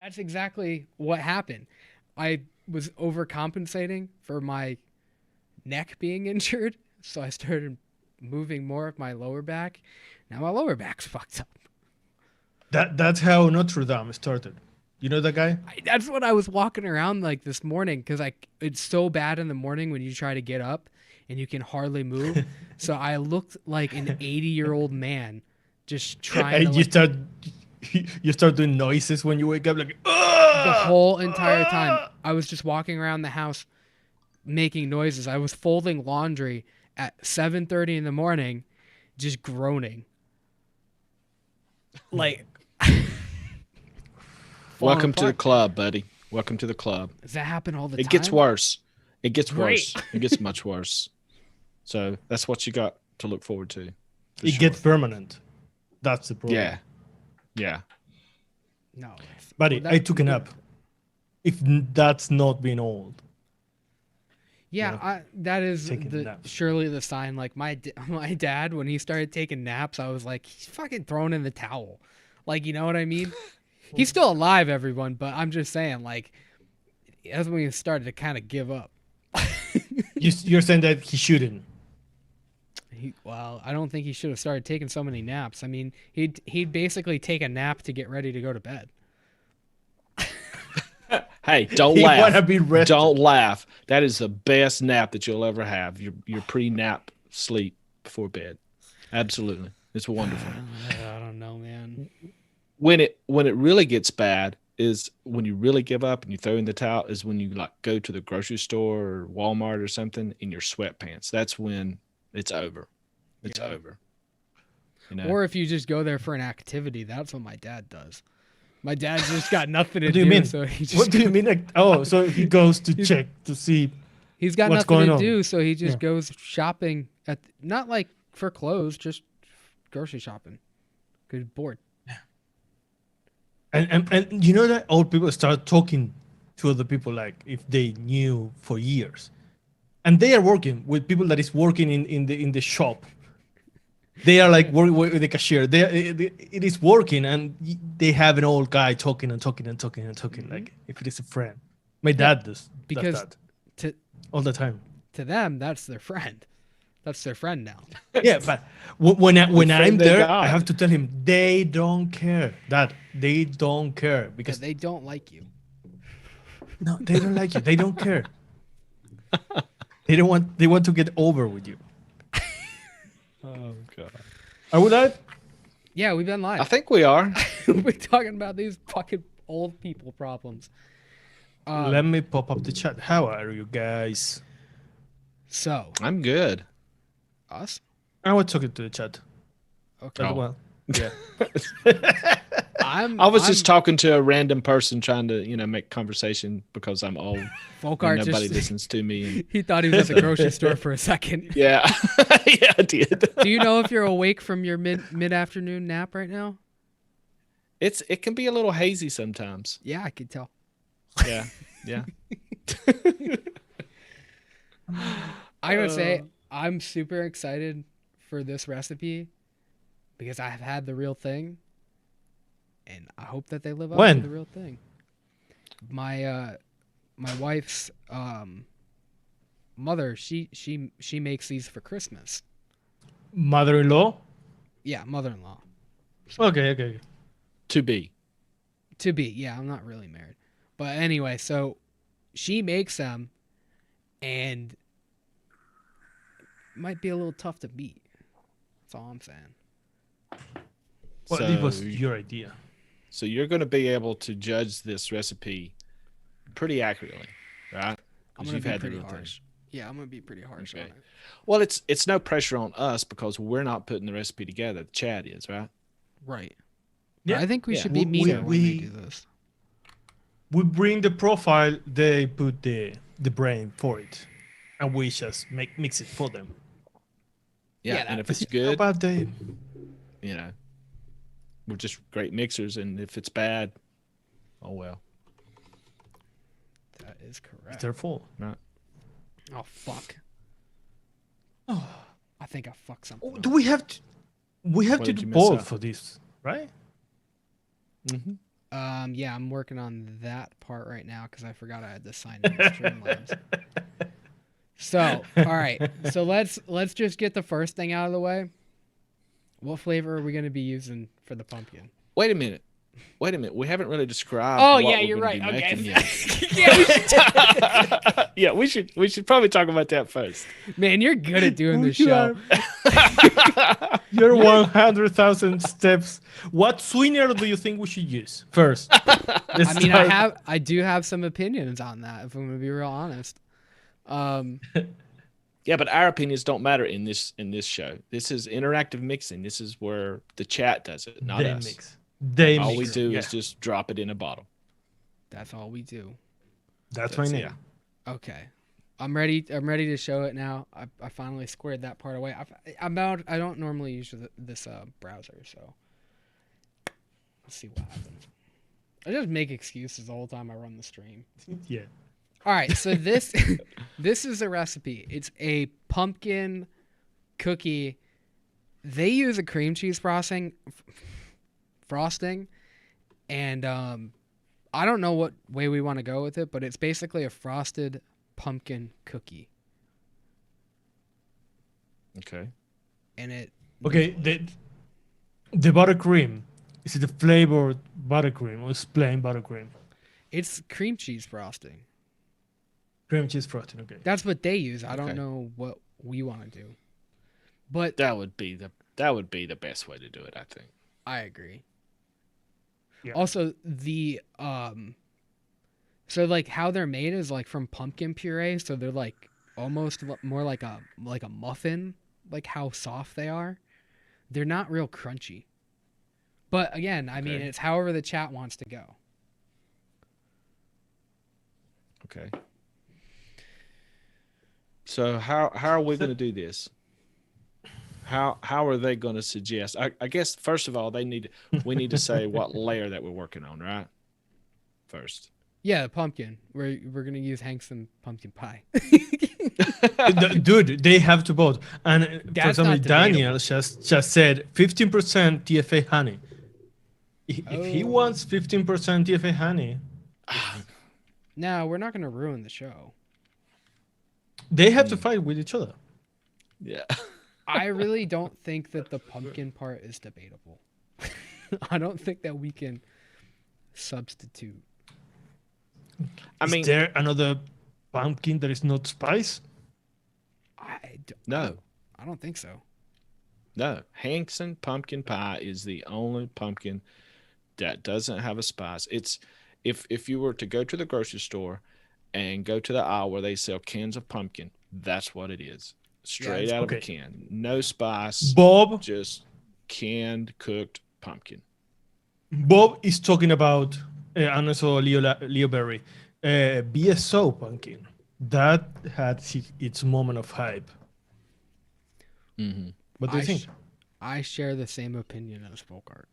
That's exactly what happened. I was overcompensating for my neck being injured, so I started moving more of my lower back. Now my lower back's fucked up. That's how Notre Dame started. You know that guy? That's what I was walking around like this morning because it's so bad in the morning when you try to get up and you can hardly move. So I looked like an 80-year-old man just trying to And you like start you start doing noises when you wake up, like the "Ah! whole entire time. Ah!" I was just walking around the house making noises. I was folding laundry at 7:30 in the morning, just groaning. Like falling Welcome to the apart. club, buddy. Welcome to the club. Does that happen all the It time? gets worse. It gets Great. worse. It gets much worse. So that's what you got to look forward to. It sure. gets permanent. That's the problem. Yeah. Yeah. No. Buddy, Well, I took a nap. If that's not being old. Yeah, that is Taking naps. surely the sign. Like my dad, when he started taking naps, I was like, he's fucking throwing in the towel. Like, you know what I mean? He's still alive, everyone, but I'm just saying, like, that's when he started to kind of give up. You're saying that he shouldn't. Well, I don't think he should have started taking so many naps. I mean, he'd basically take a nap to get ready to go to bed. Hey, don't He laugh. wanna be rested. Don't laugh. That is the best nap that you'll ever have. Your pre-nap sleep before bed. Absolutely. It's wonderful. I don't know, man. When it really gets bad is when you really give up and you throw in the towel, is when you like go to the grocery store or Walmart or something in your sweatpants. That's when it's over. It's over. You know? Or if you just go there for an activity, that's what my dad does. My dad's just got nothing to What do you mean? so he just What do you mean? Like, oh, so he goes to check to see. he's got what's nothing going to on? do, so he just Yeah. goes shopping at not like for clothes, just grocery shopping. Cause he's bored. And you know that old people start talking to other people like if they knew for years, and they are working with people that is working in the shop. They are like working with the cashier. It is working, and they have an old guy talking and talking and talking and talking like if it is a friend. My dad does Because that to all the time. to them, that's their friend. That's their friend now. Yeah, but when friend I'm they there, got. I have to tell him they don't care. That they don't care Because because they don't like you. no, they don't like you. They don't care. They don't want. They want to get over with you. Oh god. Are we live? Yeah, we've been I live. think we are. We're talking about these fucking old people problems. Let me pop up the chat. How are you guys? So I'm good. us? I was talking to the chat. Okay. As well. Yeah. I was just talking to a random person trying to, make conversation because I'm old. folk And art nobody just listens to me. And, he thought he was at the grocery store for a second. yeah. Yeah, I did. Do you know if you're awake from your mid afternoon nap right now? It can be a little hazy sometimes. Yeah, I could tell. Yeah. Yeah. I gotta say, I'm super excited for this recipe because I've had the real thing, and I hope that they live up When? to the real thing. My wife's mother, she makes these for Christmas. Mother-in-law. Yeah, mother-in-law. Okay. To be. To be, yeah, I'm not really married. But anyway, so she makes them, and it might be a little tough to beat. That's all I'm saying. Well, it was your idea. So you're going to be able to judge this recipe pretty accurately, right? I'm 'Cause gonna you've be had the pretty real thing. harsh. Yeah, I'm gonna be pretty harsh on Okay. it. Well, it's no pressure on us because we're not putting the recipe together. Chad is, right? Right. Yeah. I think we Yeah. should be We- meaner when we we- do this. We bring the profile. They put the brain for it, and we just mix it for them. Yeah. Yeah, and that- if it's How good, about the? we're just great mixers. And if it's bad, oh well. That is It's correct. their fault. Right. Oh fuck. I think I fucked something. Do we have to? We have What to did do you mess both up? for this, right? Mm-hmm. Yeah, I'm working on that part right now because I forgot I had to sign in Streamlabs. So, all right. So let's just get the first thing out of the way. What flavor are we gonna be using for the pumpkin? Wait a minute. We haven't really described. Oh what yeah, we're you're gonna right. be Okay. making yet. Yeah, we should- Yeah, we should probably talk about that first. Man, you're good at doing this You show. are- You're 100,000 steps. What sweetener do you think we should use first? I mean, I do have some opinions on that. If I'm gonna be real honest. Yeah, but our opinions don't matter in this show. This is interactive mixing. This is where the chat does it, not They us. mix. They All mix. we do Yeah. is just drop it in a bottle. That's all we do. That's my name. Okay. I'm ready to show it now. I finally squared that part away. I don't normally use this browser, so let's see what happens. I just make excuses the whole time I run the stream. Yeah. All right, so this this is a recipe. It's a pumpkin cookie. They use a cream cheese frosting. frosting, and I don't know what way we want to go with it, but it's basically a frosted pumpkin cookie, Okay. and it Okay, the buttercream, is it the flavored buttercream or it's plain buttercream? it's cream cheese frosting. Cream cheese frosting. Okay. That's what they use. I don't Okay. know what we want to do, but That would be the best way to do it, I think. I agree. Yeah. Also, the so like how they're made is like from pumpkin puree, so they're like almost more like a muffin, like how soft they are. They're not real crunchy. But again, I mean, Okay. it's however the chat wants to go. Okay. So how are we going to do this? How are they going to suggest? I guess first of all, we need to say what layer that we're working on, right? First. Yeah, the pumpkin. We're gonna use Hank's and pumpkin pie. Dude, they have to vote. And for That's example, not debatable. Daniel just said 15% TFA honey. If he Oh. wants 15% TFA honey, No, we're not gonna ruin the show. they have to fight with each other. Yeah. I really don't think that the pumpkin part is debatable. I don't think that we can substitute. I Is mean, there another pumpkin that is not spice? no. I don't think so. No. Hankson pumpkin pie is the only pumpkin that doesn't have a spice. It's if you were to go to the grocery store and go to the aisle where they sell cans of pumpkin, that's what it is. Straight it's- out of a okay. can. No spice, Bob just canned cooked pumpkin. is talking about, and also Leo Berry, BSO pumpkin. That had its moment of hype. Mm-hmm. What do you think? I share the same opinion as Volkart.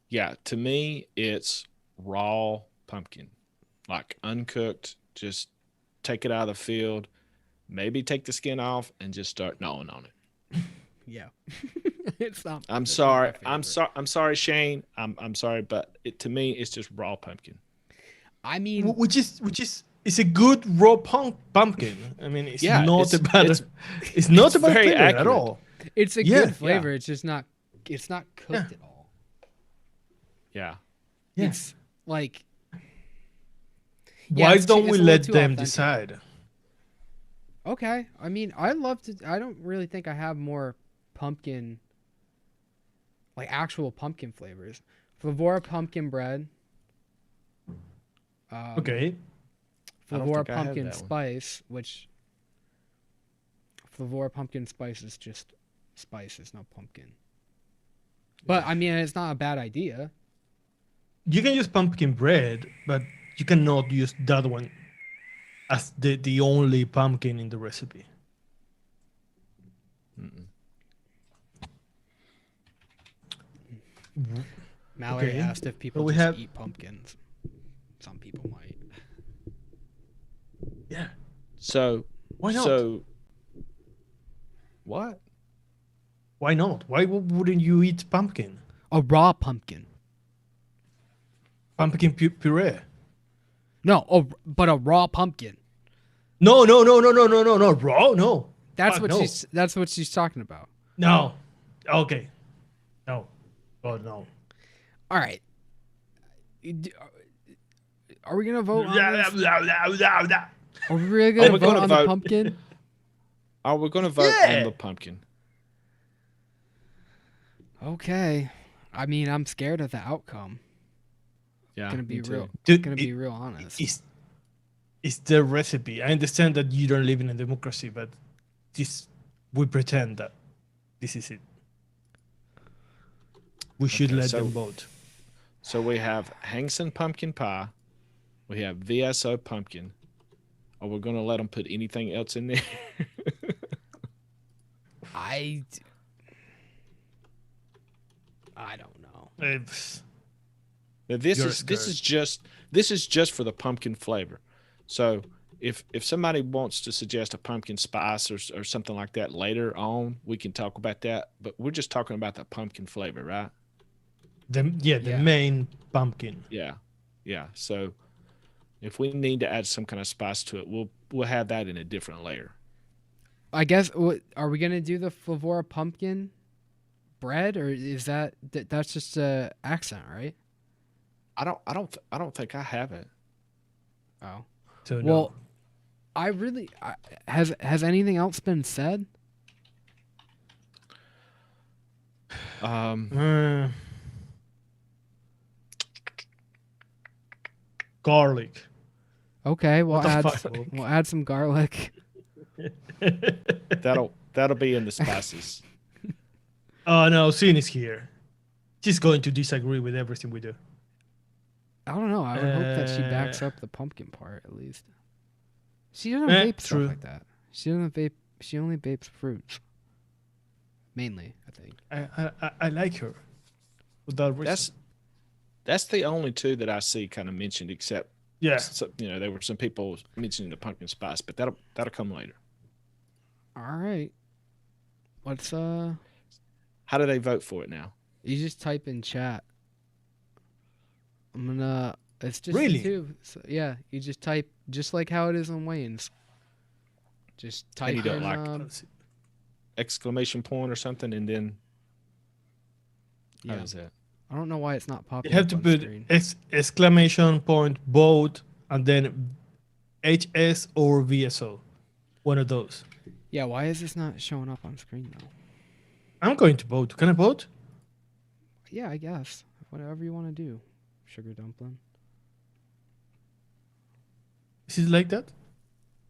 Yeah, to me, it's raw pumpkin, like uncooked. Just take it out of the field, maybe take the skin off, and just start gnawing on it. Yeah, it's not. I'm it's not sorry. my I'm favorite. sorry. I'm sorry, Shane. I'm sorry, but to me, it's just raw pumpkin. I mean, Which is it's a good raw pumpkin. I mean, it's Yeah, not it's- a bad. it's- It's not it's a bad very flavor at accurate. all. it's a Yeah, good flavor. It's just not. It's not cooked Yeah. at all. Yeah. Yeah. It's like. Why it's too- don't it's we a little let too them authentic. decide? Okay, I mean, I love to. I don't really think I have more pumpkin, like actual pumpkin flavors. Flavora pumpkin bread. Okay. I don't Flavora think I had pumpkin that one. spice, which Flavora pumpkin spice is just spice. It's not pumpkin. But I mean, it's not a bad idea. You can use pumpkin bread, but you cannot use that one as the only pumpkin in the recipe. Mm-mm. Mallory Okay. asked if people we just have- eat pumpkins. Some people might. Yeah. So Why not? So what? Why not? Why wouldn't you eat pumpkin? A raw pumpkin. Pumpkin puree. No, but a raw pumpkin. No. Raw? No. That's Fuck, what no. That's what she's talking about. No. Okay. No. God, no. All right. Are we gonna vote on this? Yeah. Are we really gonna we're vote gonna on the vote. pumpkin? Are we going to vote Yeah. on the pumpkin? Okay. I mean, I'm scared of the outcome. Yeah. Gonna be me too. real. Dude, Gonna be real honest. It's the recipe. I understand that you don't live in a democracy, but we pretend that this is it. We should Okay, let so- them vote. So we have Hangson pumpkin pie. We have VSO pumpkin. Are we going to let them put anything else in there? I don't know. It's- Now, this You're is scared. just for the pumpkin flavor. So if somebody wants to suggest a pumpkin spice or something like that later on, we can talk about that. But we're just talking about the pumpkin flavor, right? The Yeah. main pumpkin. Yeah, yeah. So if we need to add some kind of spice to it, we'll have that in a different layer. I guess what are we gonna do the Flavora pumpkin bread, or is that's just a accent, right? I don't think I have it. Oh, So no. well, has anything else been said? Um, Uh, garlic. Okay, What the fuck? we'll add some garlic. that'll be in the spices. Oh no, Sin is here. She's going to disagree with everything we do. I don't know. I would hope that she backs up the pumpkin part at least. She doesn't vape stuff true. like that. She doesn't vape. She only vapes fruits, mainly. I think. I like her. For that reason. That's the only two that I see kind of mentioned, except Yeah. there were some people mentioning the pumpkin spice, but that'll come later. All right. Let's How do they vote for it now? You just type in chat. I'm gonna. It's just Really? two. So, yeah, you just type just like how it is on Wayne's. Just type you don't in. like exclamation point or something, and then Yeah. how is that? I don't know why it's not popping. You have up to on put screen. exclamation point vote and then HS or VSO. One of those. Yeah, why is this not showing up on screen though? I'm going to vote. Can I vote? Yeah, I guess whatever you want to do. Sugar dumpling. Is it like that?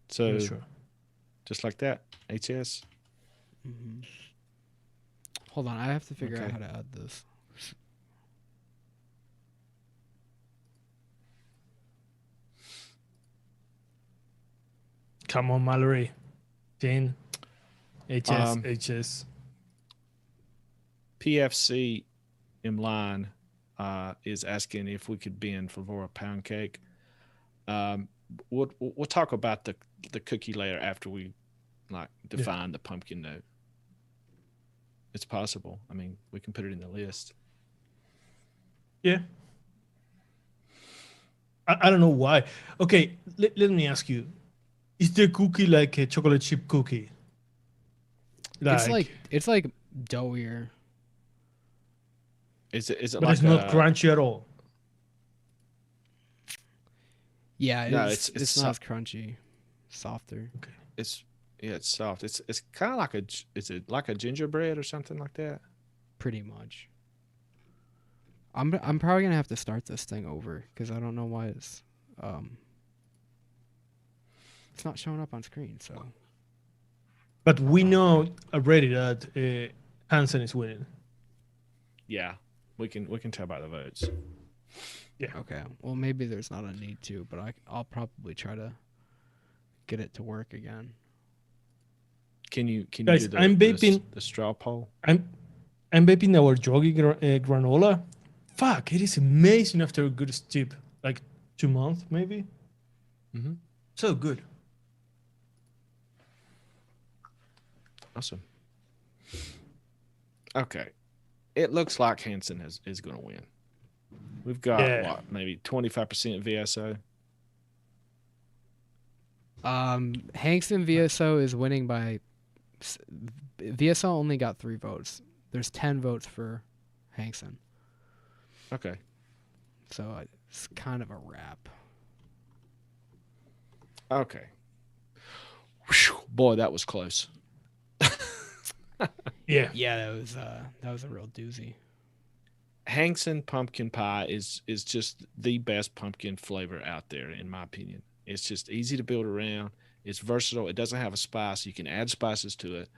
So I'm not sure. just like that, HS. Mm-hmm. Hold on, I have to figure out Okay. how to add this. Come on, Mallory. 10. HS, Um, HS. PFC in line is asking if we could bend Flavora pound cake. We'll talk about the cookie layer after we like define the pumpkin note. It's possible. I mean, we can put it in the list. Yeah. I don't know why. Okay, let me ask you. Is the cookie like a chocolate chip cookie? It's like doughier. Is it But like it's not crunchy at all. Yeah, No, it's not as crunchy, softer. Okay. It's soft. It's kind of like is it like a gingerbread or something like that? Pretty much. I'm probably gonna have to start this thing over because I don't know why it's not showing up on screen. So But we know already that Hansen is winning. Yeah, we can tell by the votes. okay, well maybe there's not a need to, but I'll probably try to get it to work again. Can you Guys, do I'm vaping. the straw poll? I'm vaping our Jogi granola. Fuck, it is amazing after a good steep, like 2 months maybe. Mm-hmm. So good. Awesome. Okay, it looks like Hanson is going to win. We've got what, maybe 25% VSO. Hankston VSO is winning by. VSO only got 3 votes. There's 10 votes for Hankson. Okay. So it's kind of a wrap. Okay. Whew, boy, that was close. Yeah. Yeah, that was a real doozy. Hankson pumpkin pie is just the best pumpkin flavor out there, in my opinion. It's just easy to build around. It's versatile. It doesn't have a spice. You can add spices to it.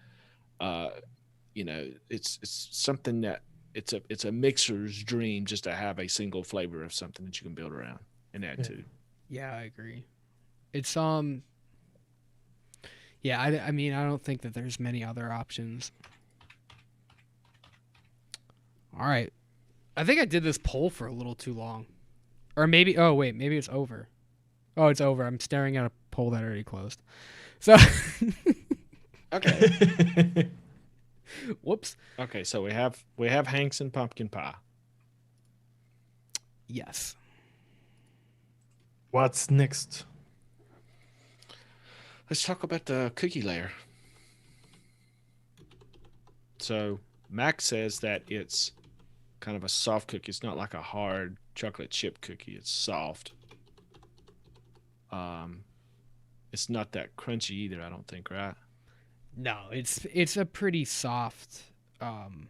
It's something that it's a mixer's dream just to have a single flavor of something that you can build around and add to. Yeah, I agree. It's yeah, I mean, I don't think that there's many other options. All right. I think I did this poll for a little too long. Or maybe maybe it's over. Oh, it's over. I'm staring at a poll that already closed. So, Okay. whoops. Okay, so we have Hanks and pumpkin pie. Yes. What's next? Let's talk about the cookie layer. So Mac says that it's kind of a soft cookie. It's not like a hard chocolate chip cookie. It's soft. Um, it's not that crunchy either. I don't think, right? No, it's a pretty soft. Um,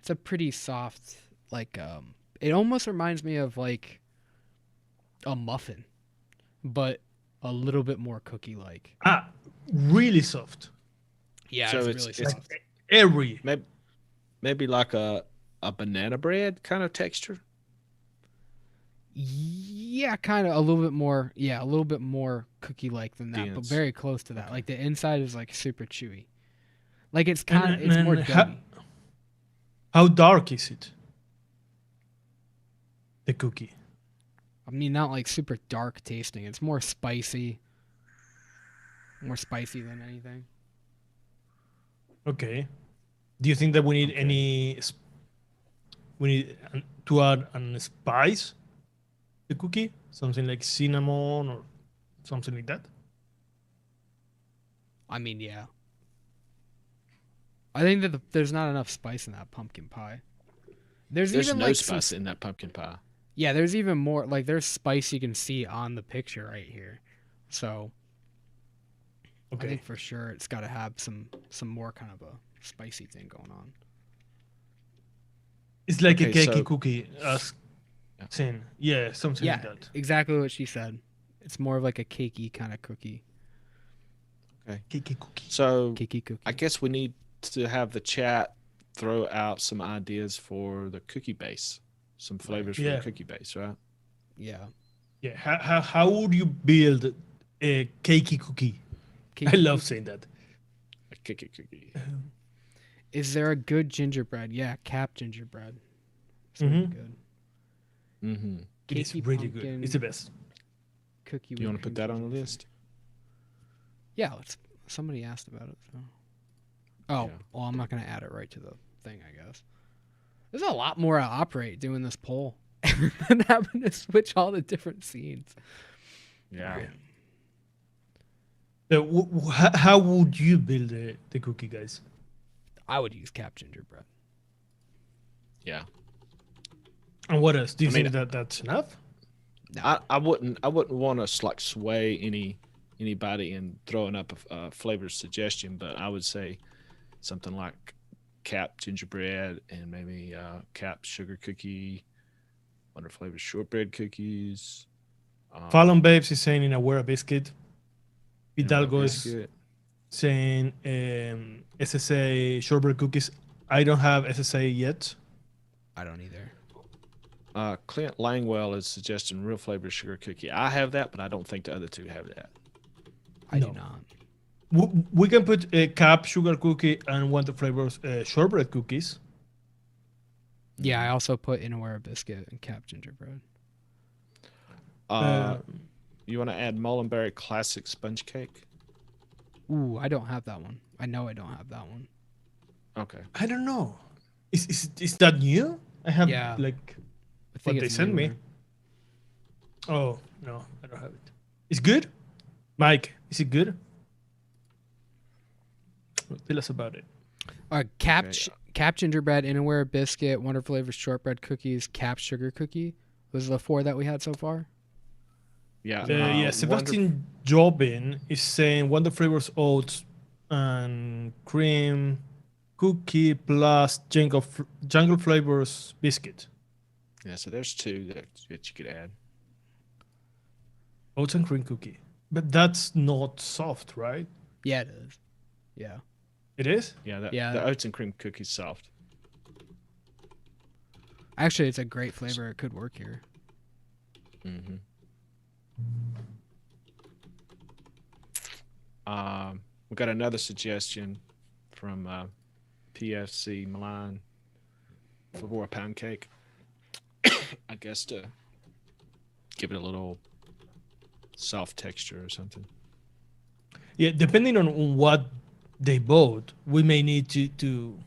it's a pretty soft. Like it almost reminds me of like a muffin, but a little bit more cookie like. Ah, really soft. Yeah, So it's it's really it's soft. Airy. maybe like a banana bread kind of texture. Yeah, kind of a little bit more. Yeah, a little bit more cookie-like than that, but Dense. very close to that. Okay. Like the inside is like super chewy. Like it's And, kind of and, it's more and doughy. how dark is it? The cookie. I mean, not like super dark tasting. It's more spicy. More spicy than anything. Okay. Do you think that we need Okay. we need to add an spice to the cookie? Something like cinnamon or something like that? I mean, yeah. I think that there's not enough spice in that pumpkin pie. There's There's even no like spice in that pumpkin pie. yeah, there's even more like there's spice you can see on the picture right here. So I Okay. think for sure it's got to have some more kind of a spicy thing going on. It's like a Okay, cakey so cookie, as Yeah. saying. Yeah, something Yeah, like that. exactly what she said. It's more of like a cakey kind of cookie. Cakey cookie. so Cakey cookie. I guess we need to have the chat throw out some ideas for the cookie base, some flavors for Yeah. the cookie base, right? Yeah. Yeah. How would you build a cakey cookie? I Cakey love cookie. saying that. A cookie. Is there a good gingerbread? Yeah, cap gingerbread. It's really Mhm. good. Mm-hmm. It's Cakey really pumpkin good. It's the best. cookie. You with want to put cream that on the cheese inside. list? Yeah, let's. Somebody asked about it. So. Oh, Yeah. well, I'm not gonna add it right to the thing. I guess there's a lot more to operate doing this poll than having to switch all the different scenes. Yeah. So how would you build the cookie, guys? I would use cap gingerbread. Yeah. And what else? Do you I mean, think that that's enough? No. I wouldn't want to like sway anybody in throwing up a flavor suggestion, but I would say something like cap gingerbread and maybe cap sugar cookie, Wonder Flavor shortbread cookies. Fallon Babes is saying in a Wear a biscuit. and a Hidalgo is biscuit. saying SSA shortbread cookies. I don't have SSA yet. I don't either. Clint Langwell is suggesting real flavor sugar cookie. I have that, but I don't think the other two have that. I do No. not. We can put a cap sugar cookie and Wonder Flavors shortbread cookies. Yeah, I also put in a wear biscuit and cap gingerbread. You want to add Mullenberry classic sponge cake? Ooh, I don't have that one. I know I don't have that one. Okay. I don't know. Is that new? I have Yeah. like I think what they it's sent me. newer. Oh no, I don't have it. It's good, Mike. Is it good? Tell us about it. Cap Okay. cap gingerbread, Innoware biscuit, Wonder Flavor shortbread cookies, cap sugar cookie. Those are the 4 that we had so far. Yeah. Yeah, Sebastian Jobin is saying Wonder Flavors oats and cream cookie plus jungle flavors biscuit. Yeah. So there's 2 that you could add. Oats and cream cookie. But that's not soft, right? Yeah, it is. Yeah. It is? Yeah. Yeah. The oats and cream cookies soft. Actually, it's a great flavor. It could work here. Mm-hmm. We got another suggestion from PFC Milan for a pound cake. I guess to give it a little soft texture or something. Yeah, depending on what they vote, we may need to do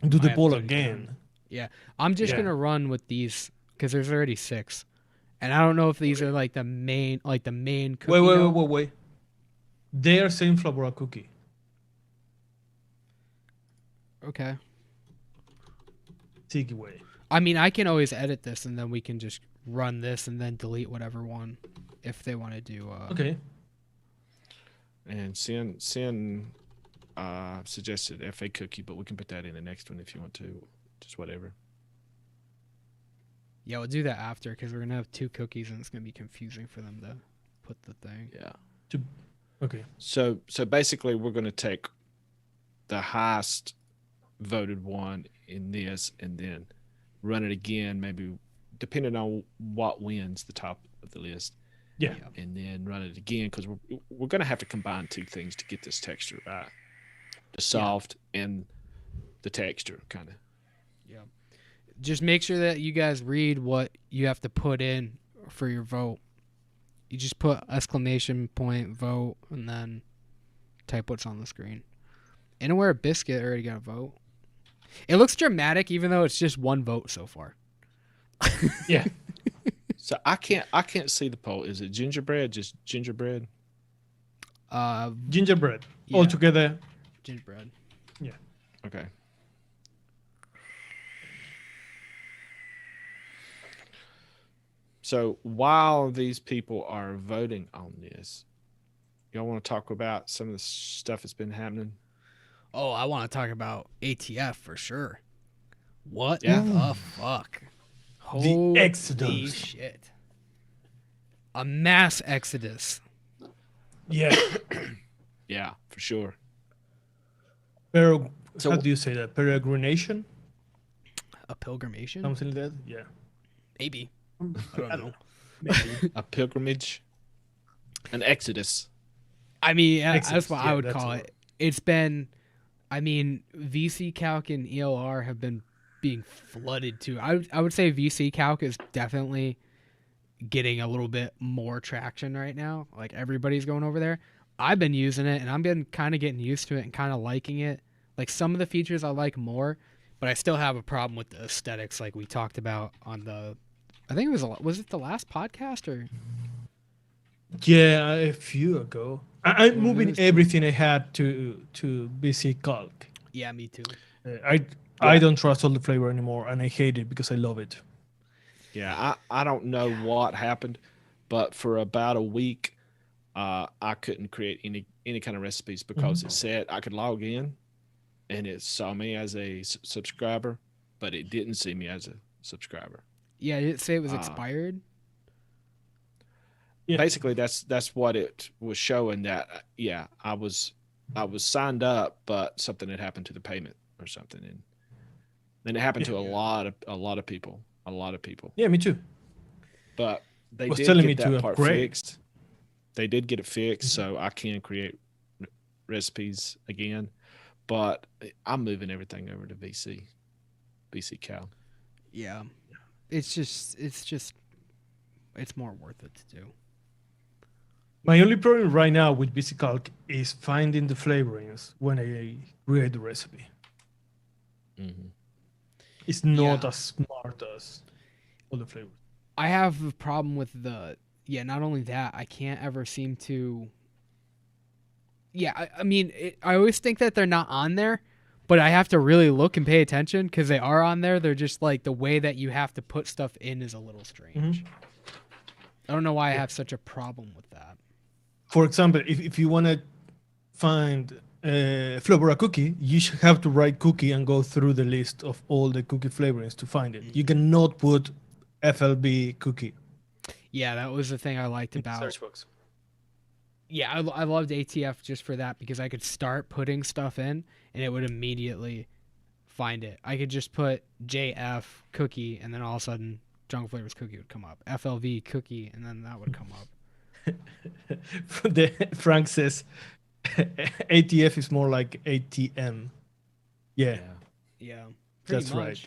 I the have to poll do it again. Yeah, I'm just Yeah. gonna run with these because there's already 6, and I don't know if these Okay. are like the main Wait, cookie wait, wait, dough. wait, wait. They are saying Flavora cookie. Okay. Take away. I mean, I can always edit this and then we can just run this and then delete whatever one if they want to do. Okay. And Sin suggested FA cookie, but we can put that in the next one if you want to. Just whatever. Yeah, we'll do that after because we're gonna have 2 cookies and it's gonna be confusing for them to put the thing. Yeah. Okay. So basically, we're going to take the highest voted one in this, and then run it again. Maybe depending on what wins the top of the list. Yeah. And then run it again because we're going to have to combine 2 things to get this texture right. The soft and the texture, kind of. Yeah. Just make sure that you guys read what you have to put in for your vote. You just put exclamation point vote and then type what's on the screen. Anywhere Biscuit already got a vote. It looks dramatic even though it's just 1 vote so far. Yeah. So I can't see the poll. Is it gingerbread? Just gingerbread? Gingerbread. Yeah, All together. gingerbread. Okay. So while these people are voting on this, y'all want to talk about some of the stuff that's been happening? Oh, I want to talk about ATF for sure. What Yeah. the fuck? Holy exodus. shit. A mass exodus. Yeah. Yeah, for sure. How So- do you say that? Peregrination? A pilgrimation? Something like that? Yeah. Maybe. I don't know. Maybe. A pilgrimage, an exodus. I mean, that's Exodus, what yeah, I would that's call the it. word. It's been, I mean, VC Calc and ELR have been being flooded too. I would say VC Calc is definitely getting a little bit more traction right now. Like everybody's going over there. I've been using it and I'm been kind of getting used to it and kind of liking it. Like some of the features I like more, but I still have a problem with the aesthetics like we talked about on the, I think it was it the last podcast or? Yeah, a few ago. I'm Well, moving there's- everything I had to BC Calc. Yeah, me too. I don't trust all the flavor anymore, and I hate it because I love it. Yeah, I don't know what happened, but for about a week, I couldn't create any kind of recipes because it said I could log in, and it saw me as a subscriber, but it didn't see me as a subscriber. Yeah, did it say it was Ah. expired? Yeah. Basically, that's what it was showing. That yeah, I was signed up, but something had happened to the payment or something, and then it happened to a lot of people, Yeah, me too. But they Was did telling get me that to part upgrade. fixed. They did get it fixed, so I can create recipes again. But I'm moving everything over to VC Cal. Yeah. It's more worth it to do. My only problem right now with BC Calc is finding the flavorings when I create the recipe. Mm-hmm. It's not Yeah. as smart as all the flavors. I have a problem with not only that, I can't ever seem to. Yeah, I mean, I always think that they're not on there, but I have to really look and pay attention because they are on there. They're just like the way that you have to put stuff in is a little strange. I don't know why I have such a problem with that. For example, if you want to find flavor a cookie, you should have to write cookie and go through the list of all the cookie flavorings to find it. You cannot put FLB cookie Yeah, that was the thing I liked in the about. search box. Yeah, I loved ATF just for that because I could start putting stuff in and it would immediately find it. I could just put JF cookie and then all of a sudden Jungle Flavors cookie would come up. FLV cookie and then that would come up. Frank says ATF is more like ATM. Yeah, Yeah. that's right.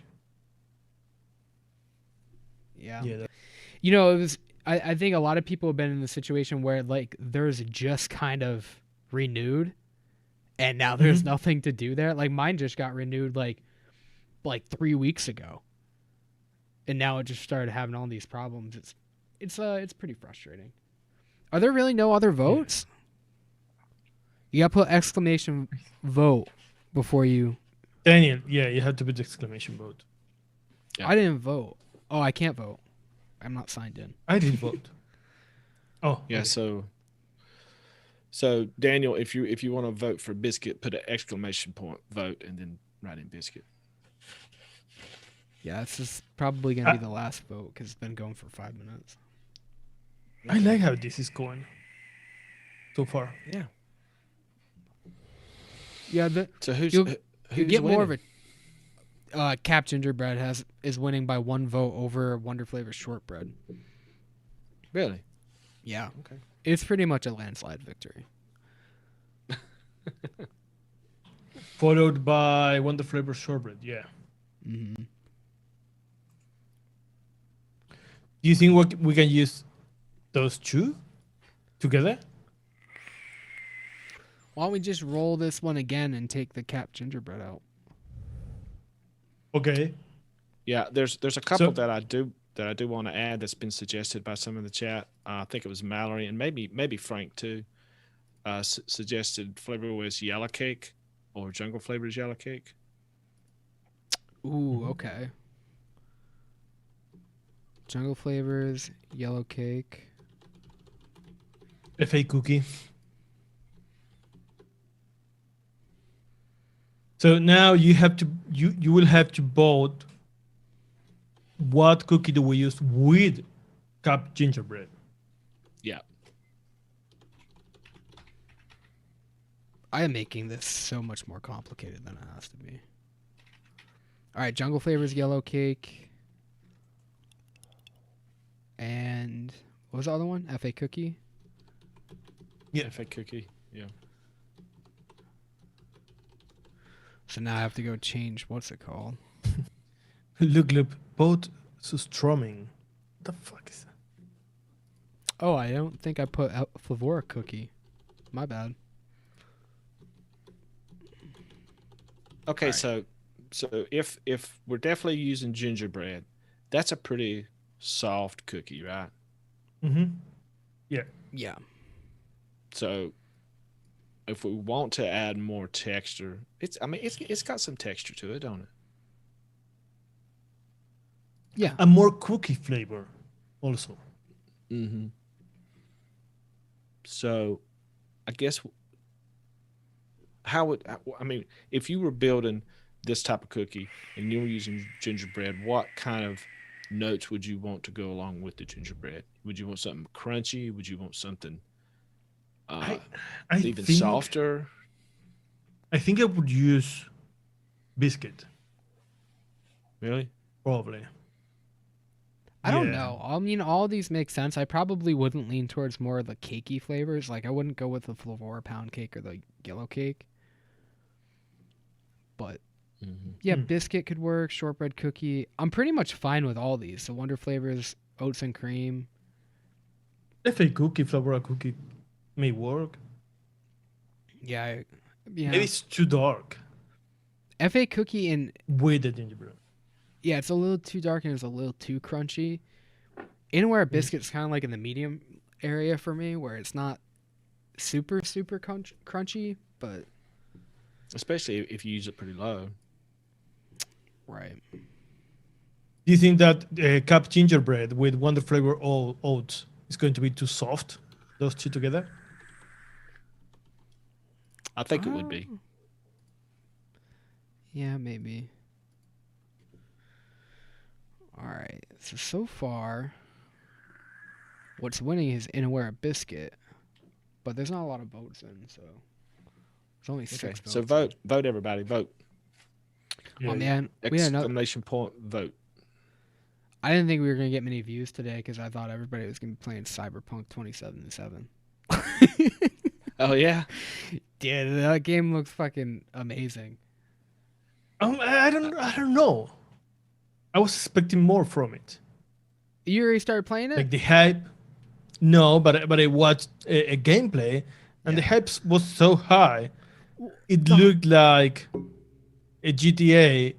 Yeah. Yeah, You know, it was I think a lot of people have been in the situation where like there's just kind of renewed, and now there's Mhm. nothing to do there. Like mine just got renewed like 3 weeks ago, and now it just started having all these problems. It's pretty frustrating. Are there really no other Yeah. votes? You gotta put exclamation vote before you. Daniel, yeah, you have to put the exclamation vote. Yeah. I didn't vote. Oh, I can't vote. I'm not signed in. I did vote. Oh, Yeah. okay. So Daniel, if you want to vote for biscuit, put an exclamation point vote and then write in biscuit. Yeah, this is probably gonna be I, the last vote because it's been going for 5 minutes. I like how this is going so far. Yeah. Yeah, So who's you who's get winning? more of a Cap Gingerbread is winning by 1 vote over Wonder Flavor Shortbread. Really? Yeah, Okay. it's pretty much a landslide victory. Followed by Wonder Flavor Shortbread. Yeah. Mm-hmm. Do you think we can use those two together? Why don't we just roll this one again and take the Cap Gingerbread out? Okay. Yeah. There's a couple So that I do want to add that's been suggested by some in the chat. I think it was Mallory and maybe Frank too. Suggested flavor was yellow cake or jungle flavors yellow cake. Ooh, okay. Jungle Flavors, Yellow Cake. FA cookie. So now you will have to vote what cookie do we use with Cap Gingerbread. Yeah. I am making this so much more complicated than it has to be. All right, Jungle Flavors, Yellow Cake. And what was the other one? FA Cookie? Yeah. FA cookie. Yeah. So now I have to go change, what's it called? Look, both strumming. What the fuck is that? Oh, I don't think I put Flavora Cookie. My bad. Okay, Alright. so if we're definitely using gingerbread, that's a pretty soft cookie, right? Mm-hmm. Yeah. So if we want to add more texture, it's got some texture to it, don't it? Yeah. A more cookie flavor also. Mm-hmm. So I guess if you were building this type of cookie and you were using gingerbread, what kind of notes would you want to go along with the gingerbread? Would you want something crunchy? Would you want something uh, I even think softer? I think I would use biscuit Really? probably. I don't Yeah. know. I mean, all these make sense. I probably wouldn't lean towards more of the cakey flavors. Like, I wouldn't go with the Flavora Pound Cake or the Yellow Cake. But, Mm-hmm. yeah, Hmm. biscuit could work. Shortbread cookie. I'm pretty much fine with all these. So, Wonder Flavors, oats and cream. FA cookie, flavor cookie may work. Yeah. Maybe it's too dark FA cookie and with the gingerbread. yeah, it's a little too dark and it's a little too crunchy. Anywhere biscuit's kind of like in the medium area for me, where it's not super crunchy, but Especially if you use it pretty low. right. Do you think that Cap Gingerbread with Wonder Flavor oats is going to be too soft? Those two together? I think it would be. Yeah, maybe. All right. So far, what's winning is Inaware Biscuit, but there's not a lot of votes in, so there's only Okay. 6 votes. So vote everybody, vote. Yeah. Oh man, we had another. Exclamation point vote. I didn't think we were gonna get many views today because I thought everybody was gonna be playing Cyberpunk 2077. Oh yeah. Yeah, that game looks fucking amazing. I don't know. I was expecting more from it. You already started playing it? Like the hype. No, but I watched a gameplay, and the Yeah. hype was so high. It The, looked like a GTA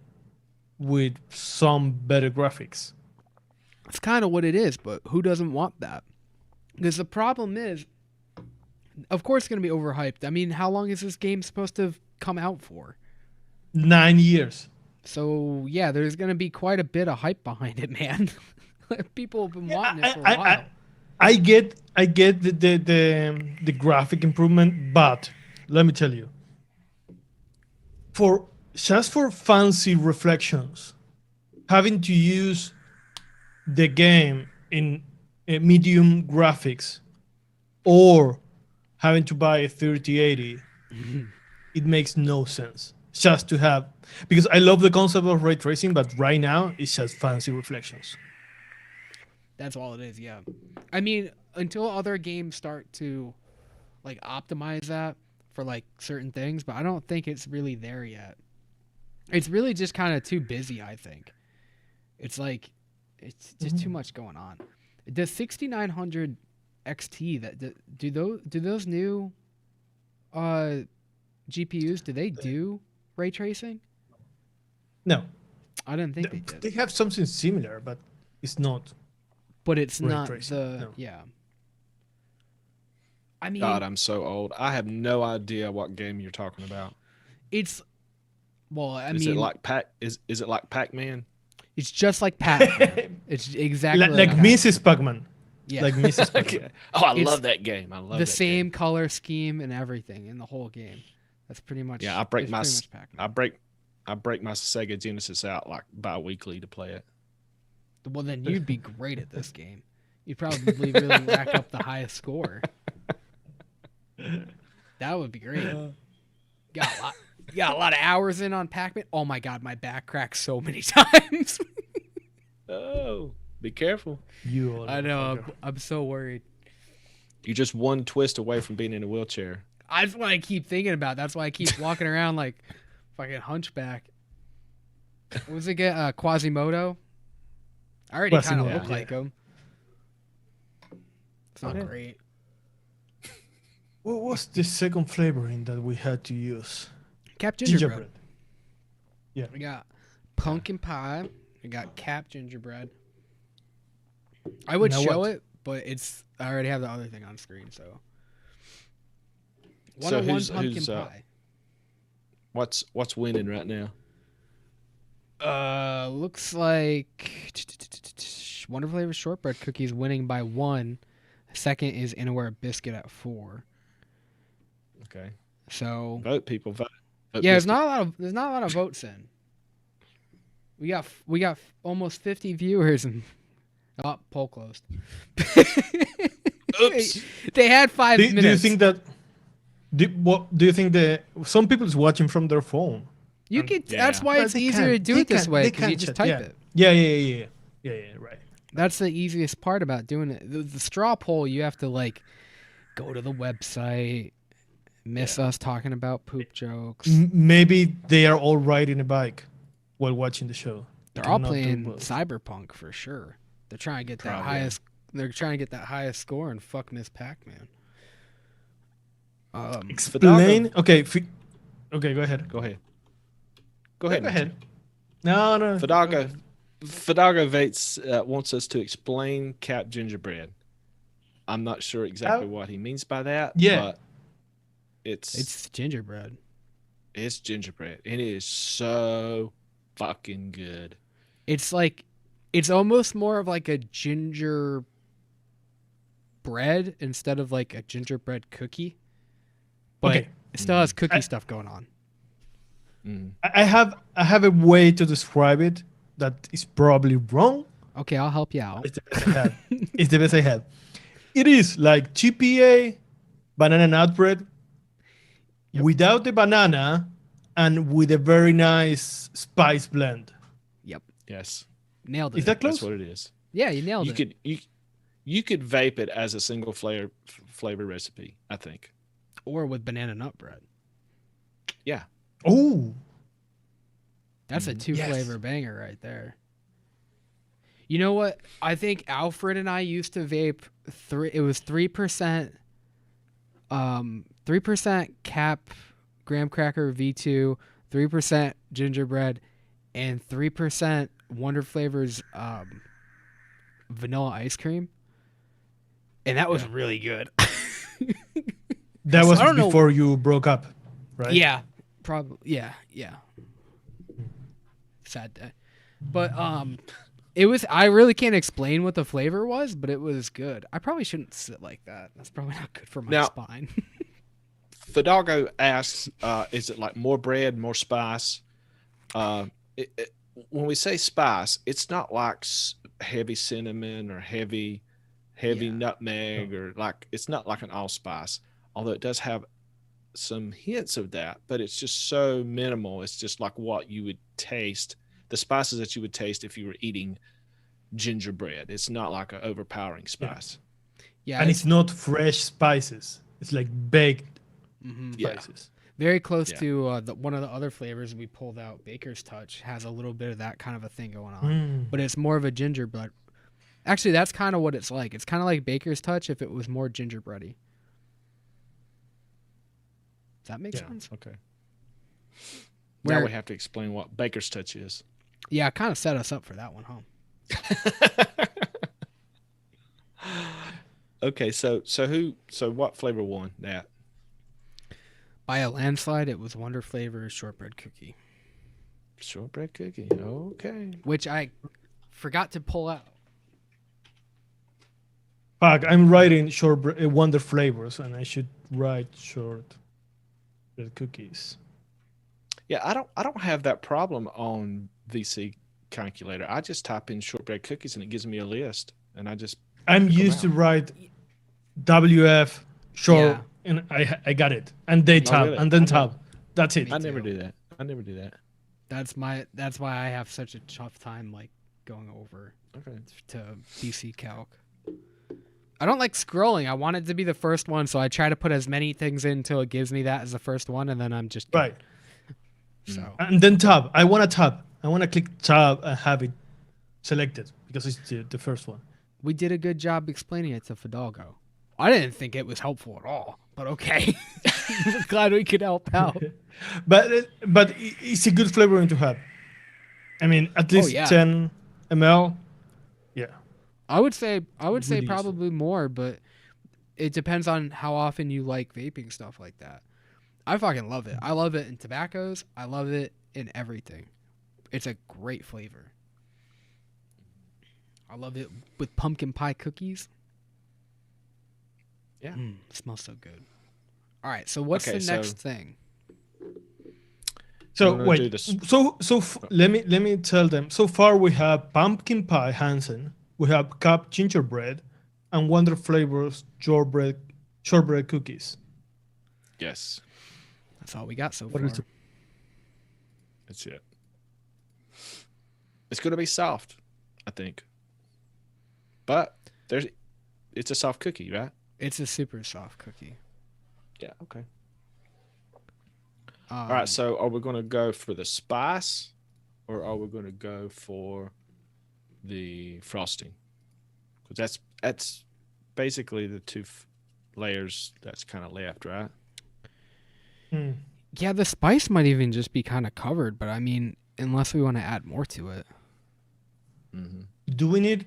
with some better graphics. it's kind of what it is, but who doesn't want that? Because the problem is, of course, it's going to be overhyped. I mean, how long is this game supposed to have come out for? 9 years. So yeah, there's going to be quite a bit of hype behind it, man. People have been Yeah, wanting it for a while. I get the graphic improvement, but let me tell you, for just for fancy reflections, having to use the game in medium graphics or having to buy a 3080, it makes no sense. Just to have, because I love the concept of ray tracing, but right now it's just fancy reflections. That's all it is. Yeah. I mean, until other games start to like optimize that for like certain things, but I don't think it's really there yet. It's really just kind of too busy, I think. It's like it's just too much going on. The 6900 XT do those new uh GPUs do they do ray tracing? No, I didn't think they did. they have something similar, but it's not But it's ray not tracing. the No. yeah. I mean, God, I'm so old. I have no idea what game you're talking about. it's well, I Is mean, it like Pac? Is it like Pac-Man? it's just like Pac-Man. It's exactly Like Pac-Man. Mrs. Pac-Man. Yeah. Like Mrs. Pac-Man. Okay. Oh, I It's love that game. I love the that same game. color scheme and everything in the whole game. That's pretty much Yeah, I break it's my pretty s- much Pac-Man. I break my Sega Genesis out like bi-weekly to play it. Well, then you'd be great at this game. You'd probably really rack up the highest score. That would be great. You got a lot of hours in on Pac-Man. Oh my god, my back cracked so many times. Oh, be careful. You all I know. motherfucker. I'm so worried. You're just one twist away from being in a wheelchair. That's what I keep thinking about. That's why I keep walking around like fucking hunchback. What was it again? Quasimodo? I already kind of Quasimodo, look yeah. like him. It's not Yeah. great. What was the second flavoring that we had to use? Cap gingerbread. Yeah. We got pumpkin pie. We got cap gingerbread. I would Now show what? it, but I already have the other thing on screen, so. So 101 who's- pumpkin who's, pie. What's winning right now? Looks like Wonder Flavor shortbread cookies winning by 1. Second is Anywhere Biscuit at 4. Okay, So vote people. Vote. Vote yeah, Biscuit. there's not a lot of votes in. We got almost 50 viewers and poll closed. Oops. They had 5 minutes. Do you think that? Do you think that some people is watching from their phone? You Um, could? yeah. That's why But it's they easier to can't- do they it this can't- way they because you can't just chat, type yeah. it. Yeah, right. That's the easiest part about doing it. The straw poll, you have to like go to the website, miss us talking about poop jokes. Maybe they are all riding a bike while watching the show. They They're all cannot do playing both. Cyberpunk for sure. They're trying to get that Probably, yeah. highest. They're trying to get that highest score and fuck Miss Pac-Man. Explain. Okay. Okay. Go ahead. Go ahead. Go ahead. Go ahead. No. Fadago Vates wants us to explain cap gingerbread. I'm not sure exactly what he means by that. Yeah. But it's It's gingerbread. gingerbread. And it is so fucking good. It's like, it's almost more of like a ginger bread instead of like a gingerbread cookie. But Okay. it still has cookie I- stuff going on. Mm. I have a way to describe it that is probably wrong. Okay, I'll help you out. It's the best I have. It's the best I have. It is like GPA banana nut bread without the banana and with a very nice spice blend. Yep, Yes. nailed it. Is that close? That's what it is. Yeah, you nailed You it. could you could vape it as a single flavor recipe, I think. Or with banana nut bread. Yeah. Oh, That's a 2 Yes. flavor banger right there. You know what? I think Alfred and I used to vape it was 3%, 3% cap graham cracker V2, 3% gingerbread, and 3% Wonder Flavors vanilla ice cream. And that was really good. That So was I don't know. before you broke up, right? Yeah, probably. Yeah. Sad day. But it was. I really can't explain what the flavor was, but it was good. I probably shouldn't sit like that. That's probably not good for my Now- spine. Fidalgo asks, is it like more bread, more spice? When we say spice, it's not like heavy cinnamon or heavy Yeah. nutmeg, or like, it's not like an allspice, although it does have some hints of that, but it's just so minimal. It's just like what you would taste, the spices that you would taste if you were eating gingerbread. It's not like an overpowering spice. Yeah, And it's not fresh spices. It's like baked Yeah. spices. very close Yeah. to one of the other flavors we pulled out. Baker's Touch has a little bit of that kind of a thing going on, Mm. but it's more of a gingerbread. Actually, that's kind of what it's like. It's kind of like Baker's Touch if it was more gingerbready. Does that make Yeah. sense? Okay. Where- Now we have to explain what Baker's Touch is. Yeah, kind of set us up for that one, huh? Okay, so what flavor won that? By a landslide, it was Wonder Flavor shortbread cookie, Shortbread cookie. Okay. which I forgot to pull out. Fuck, I'm writing Wonder Flavors, and I should write short bread cookies. Yeah, I don't have that problem on VC calculator. I just type in shortbread cookies and it gives me a list, and I just I'm used to write WF short, Yeah. and I got it, and they tab, really? and then I know. tab. That's it. I never too. do that. I never do that. That's why I have such a tough time like going over Okay. to BC Calc. I don't like scrolling. I want it to be the first one, so I try to put as many things in until it gives me that as the first one, and then I'm just good. Right, So and then tab. I want to tab. I want to click tab and have it selected because it's the first one. we did a good job explaining it to Fidalgo. I didn't think it was helpful at all, but okay. Glad we could help out. But it's a good flavoring to have. I mean, at least yeah. 10 ml. Yeah. I would say Really probably more, but it depends on how often you like vaping stuff like that. I fucking love it. I love it in tobaccos. I love it in everything. It's a great flavor. I love it with pumpkin pie cookies. Yeah. Smells so good. All right, so what's Okay, the next thing? So I'm gonna do wait. this. Let me tell them. So far we have pumpkin pie Hansen, we have cup gingerbread, and Wonder Flavors shortbread cookies. Yes, That's all we got so What far. is it? that's it. It's gonna be soft, I think. But it's a soft cookie, right? It's a super soft cookie. Yeah. Okay. All right. So, are we going to go for the spice, or are we going to go for the frosting? Because that's basically the two layers that's kind of left, right? Hmm. Yeah, the spice might even just be kind of covered, but I mean, unless we want to add more to it. Mm-hmm. Do we need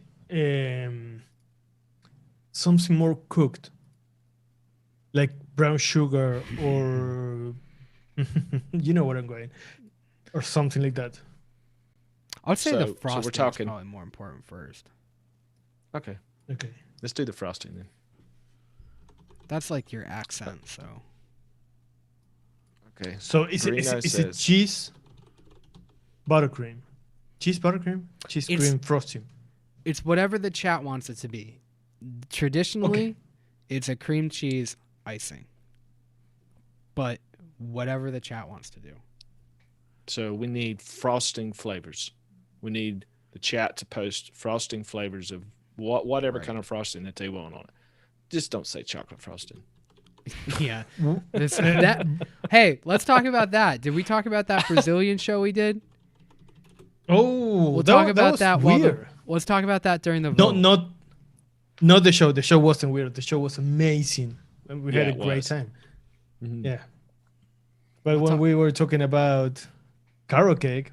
something more cooked, like brown sugar or you know what I'm going, or something like that? I'd say So the we're frosting is talking- probably more important first. Okay. Okay. Let's do the frosting then. That's like your accent, so. Okay. So is it Greeno is it says- cheese buttercream? Cheese buttercream? Cheese It's- cream frosting. It's whatever the chat wants it to be. Traditionally, it's a cream cheese icing. But whatever the chat wants to do. So we need frosting flavors. We need the chat to post frosting flavors of whatever Right. kind of frosting that they want on it. Just don't say chocolate frosting. Yeah. Hey, let's talk about that. Did we talk about that Brazilian show we did? Oh, We'll talk about was that while weird. Let's talk about that during the No, vote. not the show. The show wasn't weird. The show was amazing. And we Yeah, had a it great was. time. Mhm. Yeah. But We'll when talk- we were talking about carrot cake,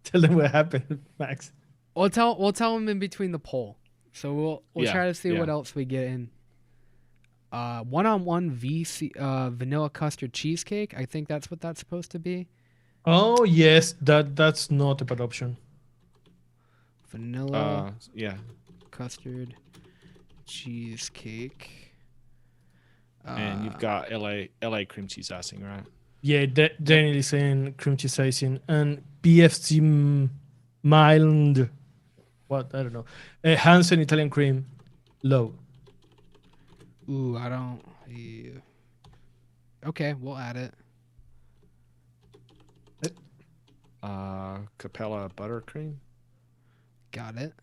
tell them what happened, Max. We'll tell them in between the poll. So we'll Yeah, try to see what yeah. else we get in. One-on-one VC vanilla custard cheesecake. I think that's what that's supposed to be. Oh yes, that's not a bad option. Vanilla Yeah. custard cheesecake. And you've got LA cream cheese icing, right? Yeah, Daniel is saying cream cheese icing and PFC mild. What I don't know. Hansen Italian cream, low. Ooh, I don't. Yeah. Okay, we'll add it. Capella buttercream. Got it.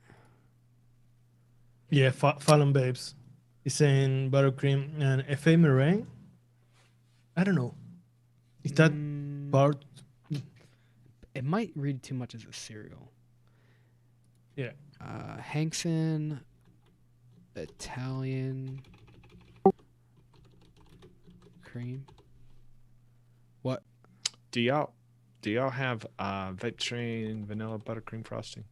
Yeah, Fallon Babes is saying buttercream and FA meringue. I don't know. Is that Mm, part? It might read too much as a cereal. Yeah. Hankson Italian cream. What? Do y'all have vape train vanilla buttercream frosting?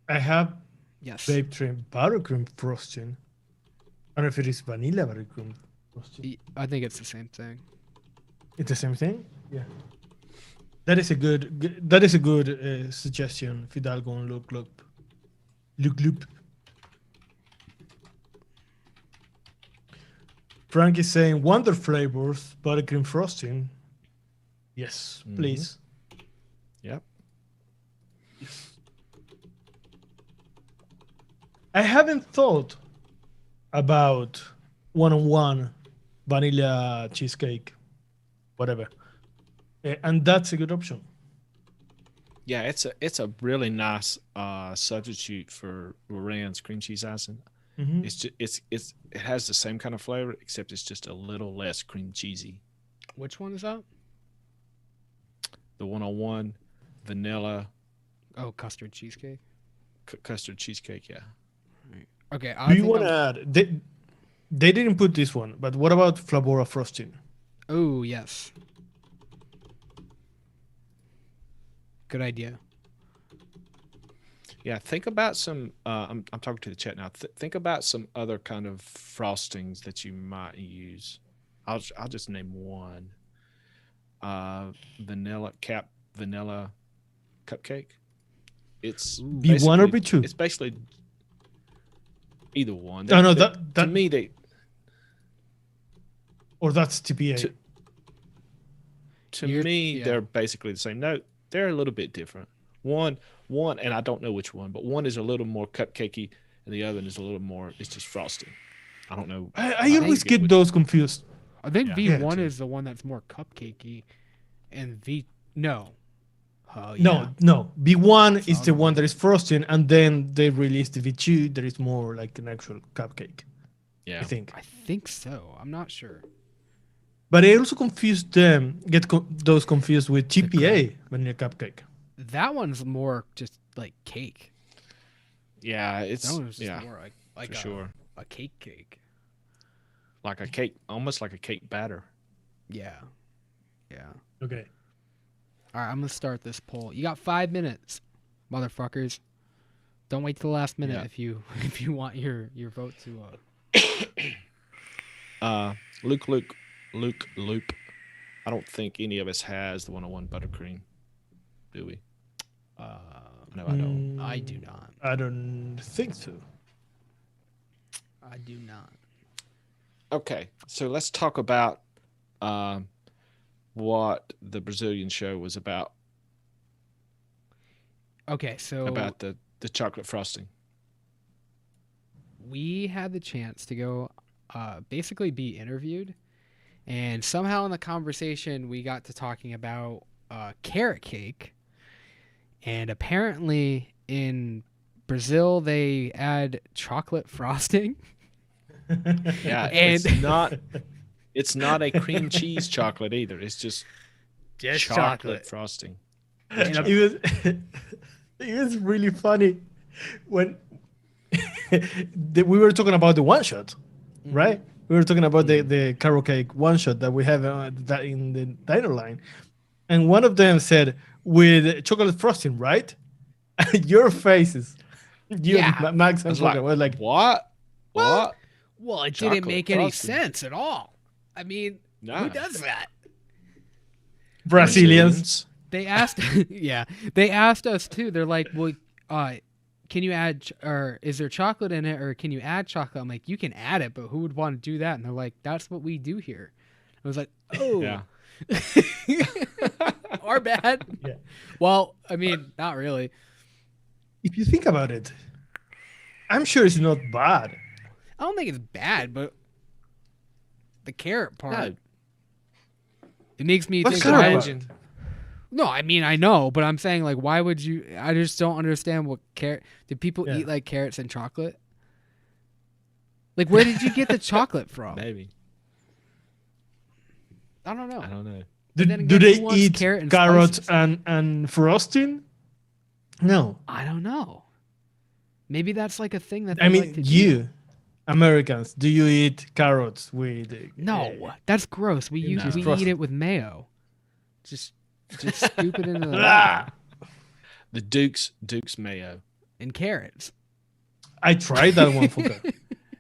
I have Yes. Babe Train buttercream frosting. I don't know if it is vanilla buttercream frosting. I think it's the same thing. It's the same thing. Yeah. That is a good suggestion. Fidalgo and loop. Frank is saying wonder flavors buttercream frosting. Yes, Mhm. please. Yep. Yes. I haven't thought about one-on-one vanilla cheesecake, whatever, and that's a good option. Yeah, it's a really nice substitute for Loren's cream cheese icing. Mhm. It's just, it has the same kind of flavor, except it's just a little less cream cheesy. Which one is that? The 101 vanilla Oh, custard cheesecake. custard cheesecake. Yeah. Okay. Do you want to add? They didn't put this one, but what about Flavora frosting? Oh, yes. Good idea. Yeah, think about some. I'm talking to the chat now. Think about some other kind of frostings that you might use. I'll just name one. Vanilla cupcake. It's B1 or basically- B2? It's basically either one. Oh no, to that me they or that's TPA. To- to You're- me yeah. they're basically the same. No, they're a little bit different. One, and I don't know which one, but one is a little more cupcakey, and the other one is a little more. It's just frosting. I don't know. I always forget get which- those confused. I think Yeah. V1 Yeah. is the one that's more cupcakey, and no. Oh yeah. No. B1 It's is the other one that is frosting, and then they released the V2 that is more like an actual cupcake. Yeah. I think. I think so. I'm not sure. But I also confused them, those confused with TPA vanilla cupcake. That one's more just like cake. Yeah, That it's one's just yeah, more like for a, sure. a cake. Like a cake, almost like a cake batter. Yeah. Yeah. Okay. All right, I'm gonna start this poll. You got 5 minutes, motherfuckers. Don't wait till the last minute Yeah. if you if you want your vote to. Loop. I don't think any of us has the 101 buttercream, do we? No, I don't. I do not. I don't think so. I do not. Okay, so let's talk about what the Brazilian show was about. Okay, so About the chocolate frosting. we had the chance to go basically be interviewed, and somehow in the conversation we got to talking about carrot cake, and apparently in Brazil they add chocolate frosting. Yeah, And- it's not a cream cheese chocolate either. It's just chocolate frosting. And It was It's really funny when we were talking about the one shot, right? We were talking about the carrot cake one shot that we have that in the diner line, and one of them said with chocolate frosting, right? Your faces, you Yeah. Max I and was like, Poker were like, what? What? Well, it didn't Chocolate make any frosting. sense at all. I mean, Nah. who does that? Brazilians. They asked, yeah, they asked us too. They're like, well, can you add, or is there chocolate in it, or can you add chocolate? I'm like, you can add it, but who would want to do that? And they're like, that's what we do here. I was like, oh, Yeah. our bad. Yeah. Well, I mean, not really. If you think about it, I'm sure it's not bad. I don't think it's bad, but the carrot part, No. it makes me What's think. carrot Why part? would, no, I mean I know, but I'm saying like, why would you? I just don't understand what carrot. Did people Yeah. eat like carrots and chocolate? Like, where did you get the chocolate from? Maybe. I don't know. I don't know. But then Do again, they who wants eat carrot and carrots spices? and frosting? No. I don't know. Maybe that's like a thing that they I mean, like to you, do. Americans, do you eat carrots with? No, that's gross. We No. we Frosted. eat it with mayo. Just scoop it into the Ah! The Duke's mayo. and carrots. I tried that one, Fuka.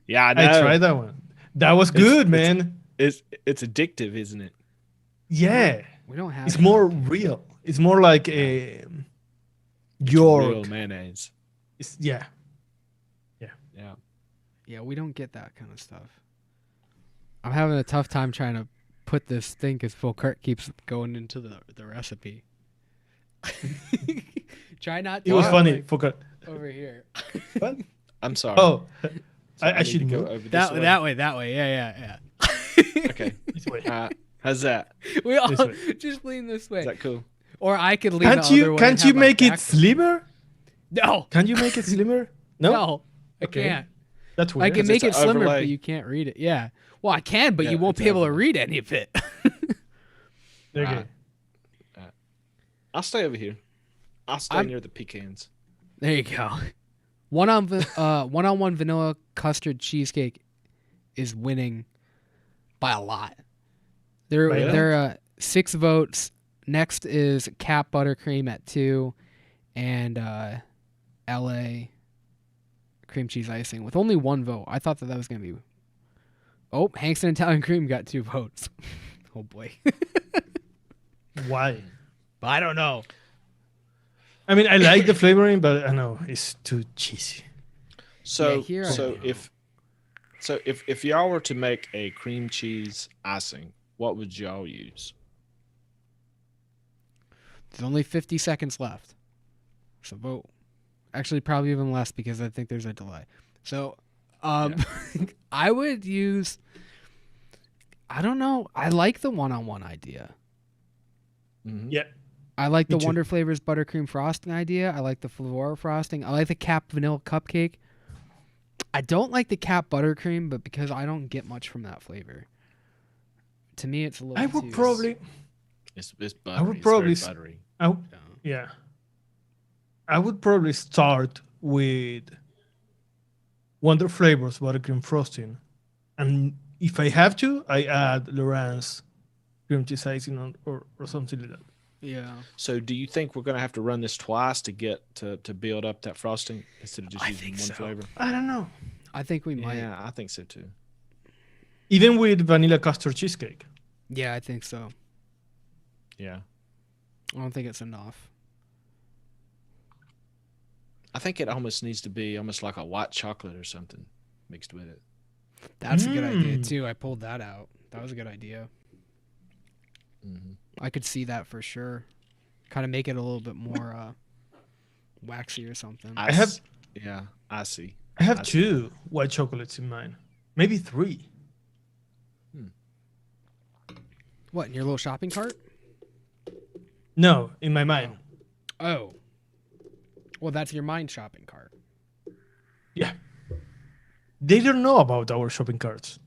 Yeah, I know. I tried that one. That was good, man. It's addictive, isn't it? Yeah, We don't have. it's it. more real. It's more like a Real York. mayonnaise. Yeah. Yeah. Yeah, we don't get that kind of stuff. I'm having a tough time trying to put this thing because Phil Kurt keeps going into the recipe. Try not to. It was go, funny, like, Fuka. over here. What? I'm sorry. Oh, So I need should to go move over this That way. that way. Yeah. Okay. this way. How's that? We all This way. just lean this way, Is that cool? or I could lean Can't the other you? way. Can't and you have my make it back- slimmer? No, Can you make it slimmer? No. no, I Okay. can't. That's I weird. can make it it's an slimmer, overlay. but you can't read it. Yeah. Well, I can, but Yeah, you won't it's be able to overlay. read any of it. Okay. I'll stay over here. I'll stay I'm- near the pecans. There you go. One-on-one vanilla custard cheesecake is winning by a lot. By a They're 6 votes. Next is Cap Buttercream at 2, and LA cream cheese icing with only 1 vote. I thought that was gonna be. Oh, Hankston Italian Cream got 2 votes. Oh boy. Why? I don't know. I mean, I like the flavoring, but I know it's too cheesy. So Yeah, here I so know. if y'all were to make a cream cheese icing, what would y'all use? There's only 50 seconds left. So vote. Actually, probably even less because I think there's a delay. So, I would use. I don't know. I like the one-on-one idea. Mhm. Yeah. I like the Me too. Wonder Flavors buttercream frosting idea. I like the Flora frosting. I like the Cap vanilla cupcake. I don't like the Cap buttercream, but because I don't get much from that flavor. To me, it's a little. I would too- probably. It's buttery. would It's probably very s- buttery. Yeah. I would probably start with Wonder Flavors buttercream frosting, and if I have to, I add Laurent's cream cheese icing or something like that. Yeah. So do you think we're gonna have to run this twice to get to build up that frosting instead of just I using think one so. flavor? I don't know. I think we might. Yeah, I think so too. Even with vanilla custard cheesecake. Yeah, I think so. Yeah. I don't think it's enough. I think it almost needs to be almost like a white chocolate or something mixed with it. That's a good idea Mm. too. I pulled that out. That was a good idea. Mm-hmm. I could see that for sure. Kind of make it a little bit more waxy or something. I have- Yeah, I see. I have I see. 2 white chocolates in mine, maybe 3. What, in your little shopping cart? No, in my mind. Oh. Well, that's your mind shopping cart. Yeah. They don't know about our shopping carts.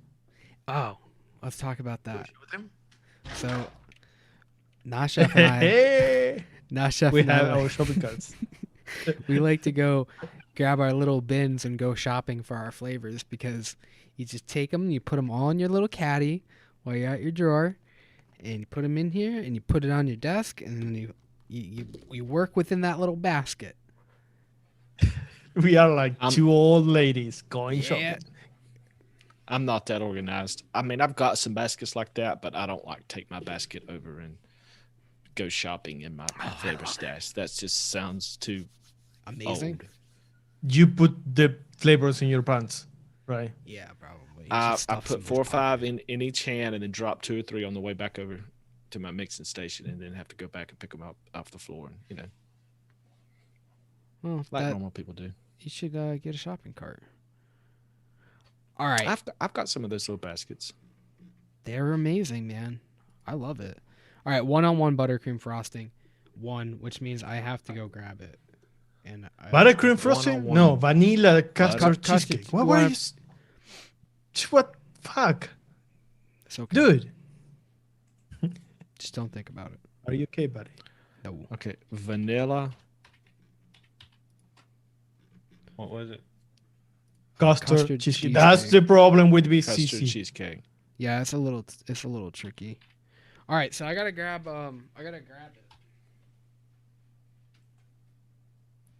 Oh. Let's talk about that. So, Nashef and I, Hey, Nashef we and I have were- our shopping carts. We like to go grab our little bins and go shopping for our flavors because you just take them, you put them all in your little caddy while you're at your drawer, and you put them in here and you put it on your desk, and then you work within that little basket. We are like I'm- two old ladies going Yeah. shopping. I'm not that organized. I mean, I've got some baskets like that, but I don't like take my basket over and go shopping in my flavor stash. That just sounds too Amazing. old. You put the flavors in your pants, right? Yeah, probably. You I just stuff some put in 4 or his 5 pocket. in each hand, and then drop 2 or 3 on the way back over to my mixing station, and then have to go back and pick them up off the floor. And Well, like that normal people do. you should get a shopping cart. All right, I've got some of those little baskets. they're amazing, man. I love it. All right, one-on-one buttercream frosting, which means I have to go grab it. And Buttercream frosting? one-on-one No, vanilla custard Custard. cheesecake. What were you? What? Fuck, It's okay. dude. Just don't think about it. Are you okay, buddy? No. Okay, vanilla. What was it? Custard cheesecake. cheesecake. That's the problem with Custard BCC. cheesecake. Yeah, it's a little tricky. All right, so I gotta grab it.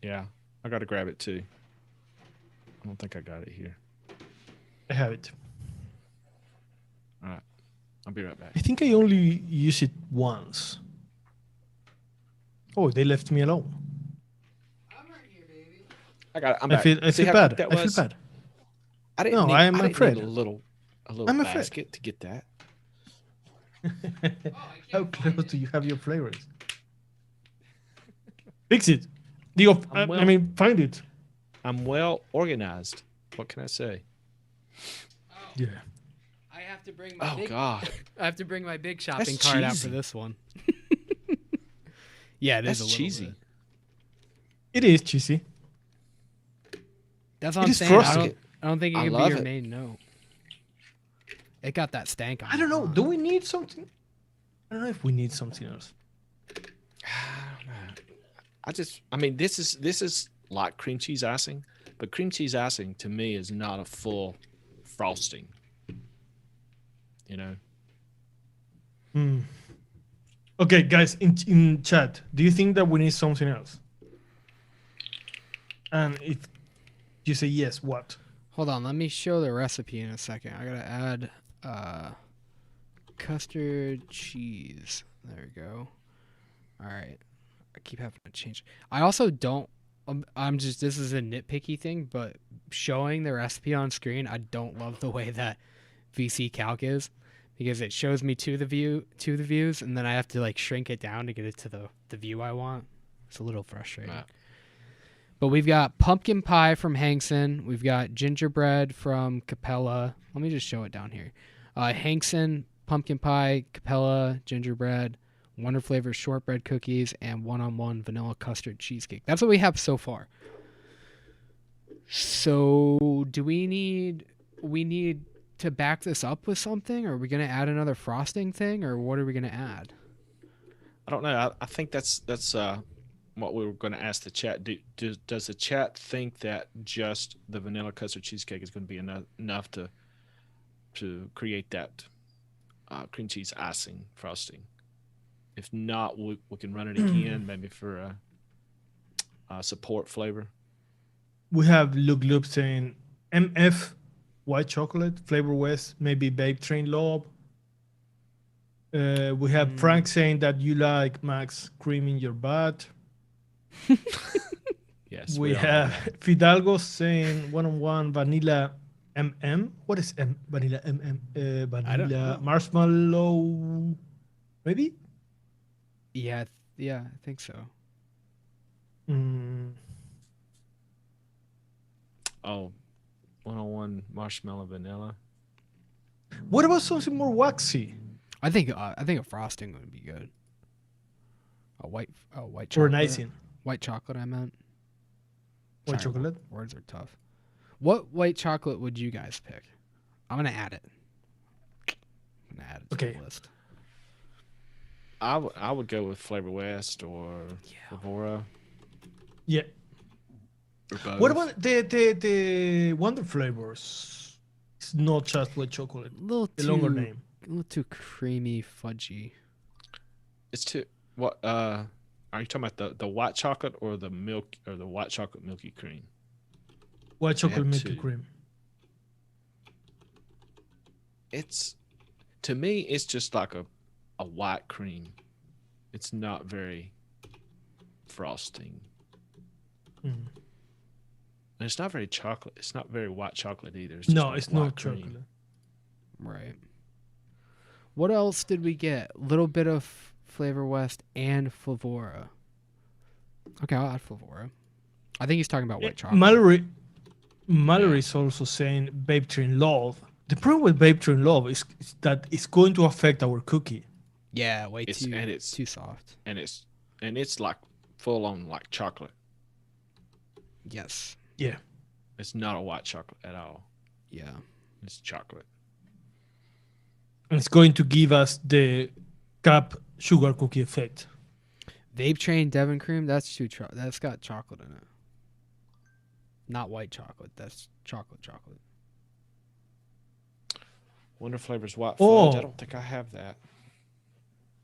Yeah, I got to grab it too. I don't think I got it here. I have it. All right, I'll be right back. I think I only use it once. Oh, they left me alone. I'm right here, baby. I got it. I'm I back. feel See how bad. quick that I feel was? bad. I didn't No, need, I'm I didn't afraid. need a little I'm afraid. basket to get that. How close do you have your flavors? Fix it. I mean, find it. I'm well organized. What can I say? Yeah. I have to bring my Oh God, I have to bring my big shopping That's cart out for cheesy. this one. Yeah, it is that's a little cheesy. bit. It is cheesy. That's what It I'm is saying. frosty. I don't think it I could be love your it. main note. It got that stank on I it, don't know. huh? Do we need something? I don't know if we need something else. I don't know. I mean, this is like cream cheese icing, but cream cheese icing to me is not a full frosting. You know, Hmm. Okay, guys, in chat, do you think that we need something else? And if you say yes, what? Hold on, let me show the recipe in a second. I gotta add custard cheese. There we go. All right. I keep having to change. I also don't. This is a nitpicky thing, but showing the recipe on screen, I don't love the way that VC Calc is, because it shows me to the views, and then I have to like shrink it down to get it to the view I want. It's a little frustrating. Right. But we've got pumpkin pie from Hankson. We've got gingerbread from Capella. Let me just show it down here. Hankson, pumpkin pie, Capella, gingerbread, Wonder Flavor shortbread cookies, and one-on-one vanilla custard cheesecake. That's what we have so far. So do we need to back this up with something? Or are we going to add another frosting thing? Or what are we going to add? I don't know. I think that's what we were going to ask the chat. Does the chat think that just the vanilla custard cheesecake is going to be enough to create that cream cheese icing frosting? If not, we can run it again, maybe for a support flavor. We have Luke Loop saying MF white chocolate, Flavor West, maybe Babe Train Lob. We have Frank saying that you like Max cream in your butt. Yes. We all have know that. Fidalgo saying one-on-one vanilla MM. What is vanilla MM? don't Vanilla know. marshmallow, maybe? Yeah, I think so. Mm, Oh, 101 marshmallow vanilla. what about something more waxy? I think a frosting would be good. A white Or chocolate. an icing? White chocolate, I meant. White Sorry, chocolate? Words are tough. What white chocolate would you guys pick? I'm gonna add it. I'm gonna add it to Okay. the list. I would go with Flavor West or Vivora. Yeah, or What both. about the Wonder flavors? It's not just white chocolate. The longer name. A little too creamy, fudgy. It's too what? Are you talking about the white chocolate or the milk or the white chocolate milky cream? White They chocolate have milky two. cream. It's to me, it's just like a white cream. It's not very frosting. Mm. And it's not very chocolate. It's not very white chocolate either. It's just No, like it's white not cream. chocolate. Right. What else did we get? A little bit of Flavor West and Flavora. Okay, I'll add Flavora. I think he's talking about white chocolate. Mallory Yeah. is also saying Babe Train Love. The problem with Babe Train Love is that it's going to affect our cookie. Yeah, way It's and it's too soft. and it's and it's like full on like chocolate. Yes. Yeah. It's not a white chocolate at all. Yeah. It's chocolate. And it's going to give us the cup sugar cookie effect. Vape Train Devon Cream, that's got chocolate in it. Not white chocolate. That's chocolate. Wonder Flavors white fudge. I Oh, don't think I have that.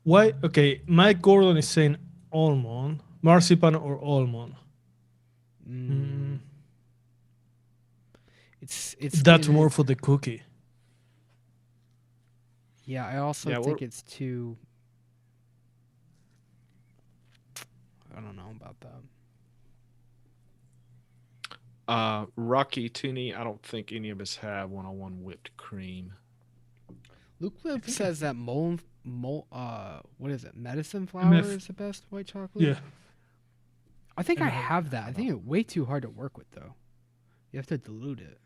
why? Okay, Mike Gordon is saying almond, marzipan, or almond. Mm, It's that's giving. more for the cookie. Yeah, I also Yeah, think it's too. I don't know about that. Rocky Tooney. I don't think any of us have one-on-one whipped cream. Luke Liv says that what is it? Medicine flower MF. is the best white chocolate. Yeah. I think I I don't have have that. I think it's way too hard to work with though. You have to dilute it.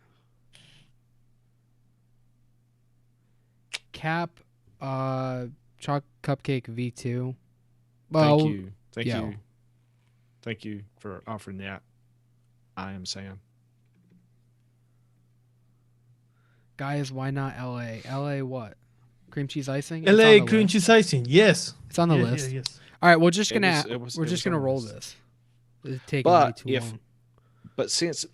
Cap, cupcake V2. Well, Thank you. yeah. Thank you for offering that. I am Sam. Guys, why not LA? LA what? Cream cheese icing? It's on LA the cream list. cheese icing. Yes. It's on the Yes, list. yes. All right, we're just It gonna was we're it just was on gonna the roll list. this. It's taking way But too if long. but since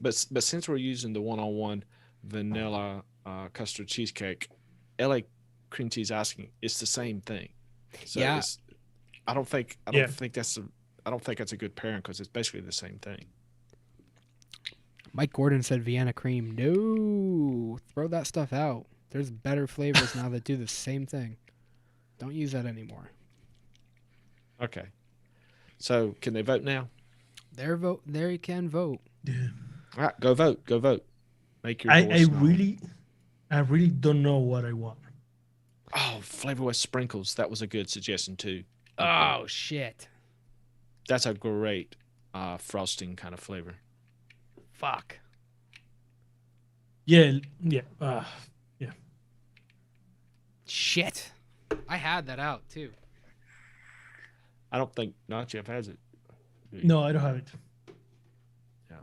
we're using the one-on-one vanilla custard cheesecake, LA cream cheese icing, it's the same thing. So Yeah. it's I don't think Yeah. I don't think that's a good pairing because it's basically the same thing. Mike Gordon said Vienna cream. No, throw that stuff out. There's better flavors now that do the same thing. Don't use that anymore. Okay. So can they vote now? Their vote. There you can vote. Yeah. All right, go vote. Go vote. Make your I voice known. really don't know what I want. Oh, Flavor West sprinkles. That was a good suggestion too. Oh shit! That's a great frosting kind of flavor. Fuck. Yeah, yeah. Yeah. Shit. I had that out too. I don't think Not Jeff has it. No, I don't have it. Yeah.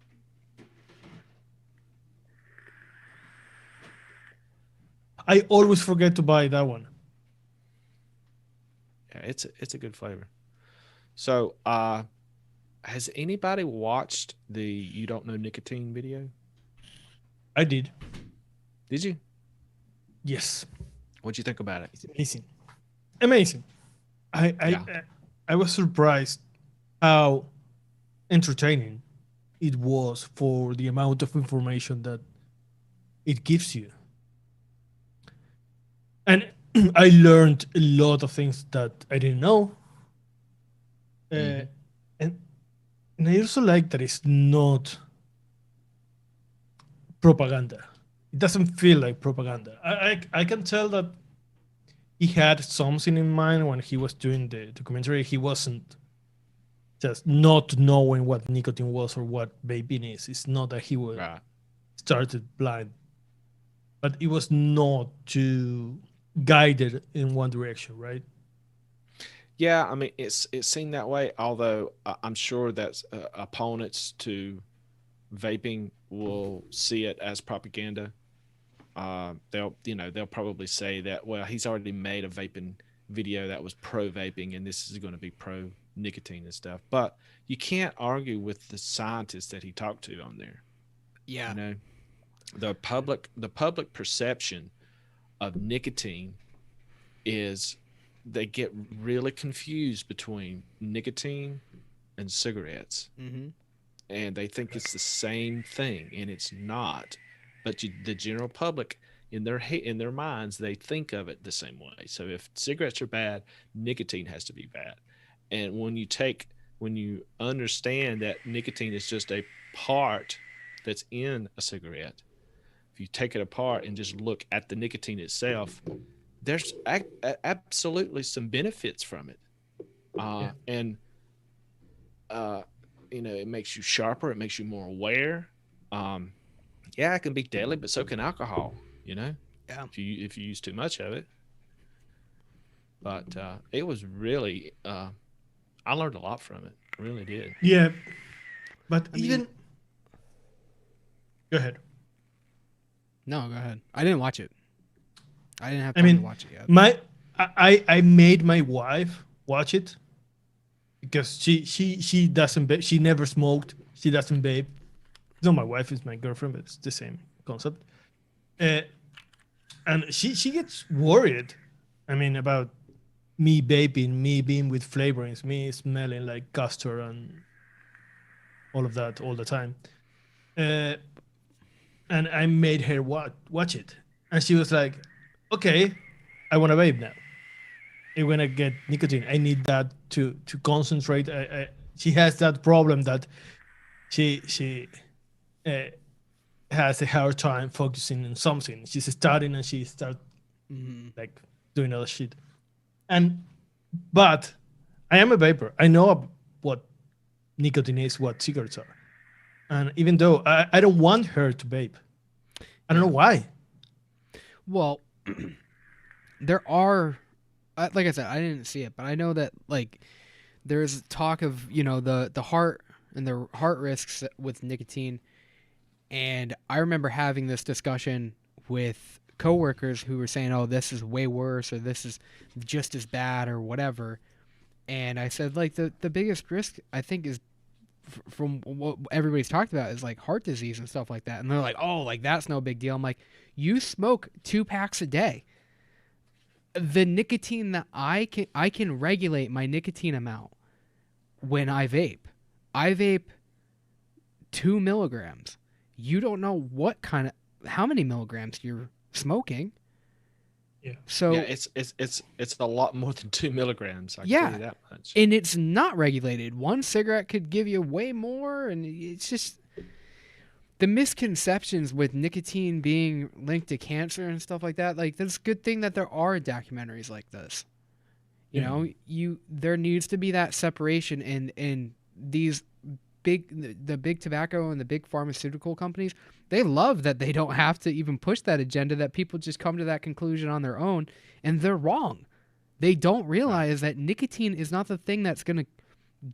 I always forget to buy that one. Yeah, it's a good flavor. So, has anybody watched the You Don't Know Nicotine video? I did. Did you? Yes. What'd you think about it? Amazing. Amazing. Yeah. I was surprised how entertaining it was for the amount of information that it gives you. And I learned a lot of things that I didn't know. Mhm. And I also like that it's not propaganda. It doesn't feel like propaganda. I can tell that he had something in mind when he was doing the documentary. He wasn't just not knowing what nicotine was or what vaping is. It's not that he was Right. started blind, but it was not too guided in one direction, right? Yeah, I mean it's seen that way. Although I'm sure that opponents to vaping will see it as propaganda. They'll probably say that, well, he's already made a vaping video that was pro vaping, and this is going to be pro nicotine and stuff. But you can't argue with the scientists that he talked to on there. Yeah. You know, the public perception of nicotine is they get really confused between nicotine and cigarettes, Mm-hmm. and they think it's the same thing, and it's not. But the general public, in their minds, they think of it the same way. So if cigarettes are bad, nicotine has to be bad. And when you understand that nicotine is just a part that's in a cigarette, if you take it apart and just look at the nicotine itself, there's absolutely some benefits from it. And it makes you sharper, it makes you more aware. Yeah, it can be deadly, but so can alcohol, Yeah. if you use too much of it. But it was really I learned a lot from it. I really did. Yeah, but I mean- even go ahead. No, go ahead. I didn't watch it. I didn't have I time to mean, watch it yet. I made my wife watch it because she doesn't vape. She never smoked. She doesn't vape. No, my wife is my girlfriend, but it's the same concept. And she gets worried. I mean, about me vaping, me being with flavorings, me smelling like castor and all of that all the time. And I made her watch it, and she was like, "Okay, I want to vape now. I want to get nicotine. I need that to concentrate." She has that problem that she has a hard time focusing on something. She's studying and she starts like doing other shit. But I am a vapor. I know what nicotine is, what cigarettes are. And even though I don't want her to vape, I don't know why. Well, there are, like I said, I didn't see it, but I know that like there's talk of the heart and the heart risks with nicotine, and I remember having this discussion with coworkers who were saying, "Oh, this is way worse," or "This is just as bad," or whatever. And I said, like the biggest risk I think is from what everybody's talked about is like heart disease and stuff like that. And they're like, "Oh, like that's no big deal." I'm like, you smoke 2 packs a day. The nicotine that I can regulate my nicotine amount when I vape. I vape 2 milligrams. You don't know how many milligrams you're smoking. Yeah. So Yeah, it's a lot more than 2 milligrams. I can Yeah. tell you that much. and it's not regulated. One cigarette could give you way more, and it's just the misconceptions with nicotine being linked to cancer and stuff like that. Like, that's a good thing that there are documentaries like this. You know, there needs to be that separation, and these the big tobacco and the big pharmaceutical companies, they love that they don't have to even push that agenda, that people just come to that conclusion on their own, and they're wrong. They don't realize that nicotine is not the thing that's going to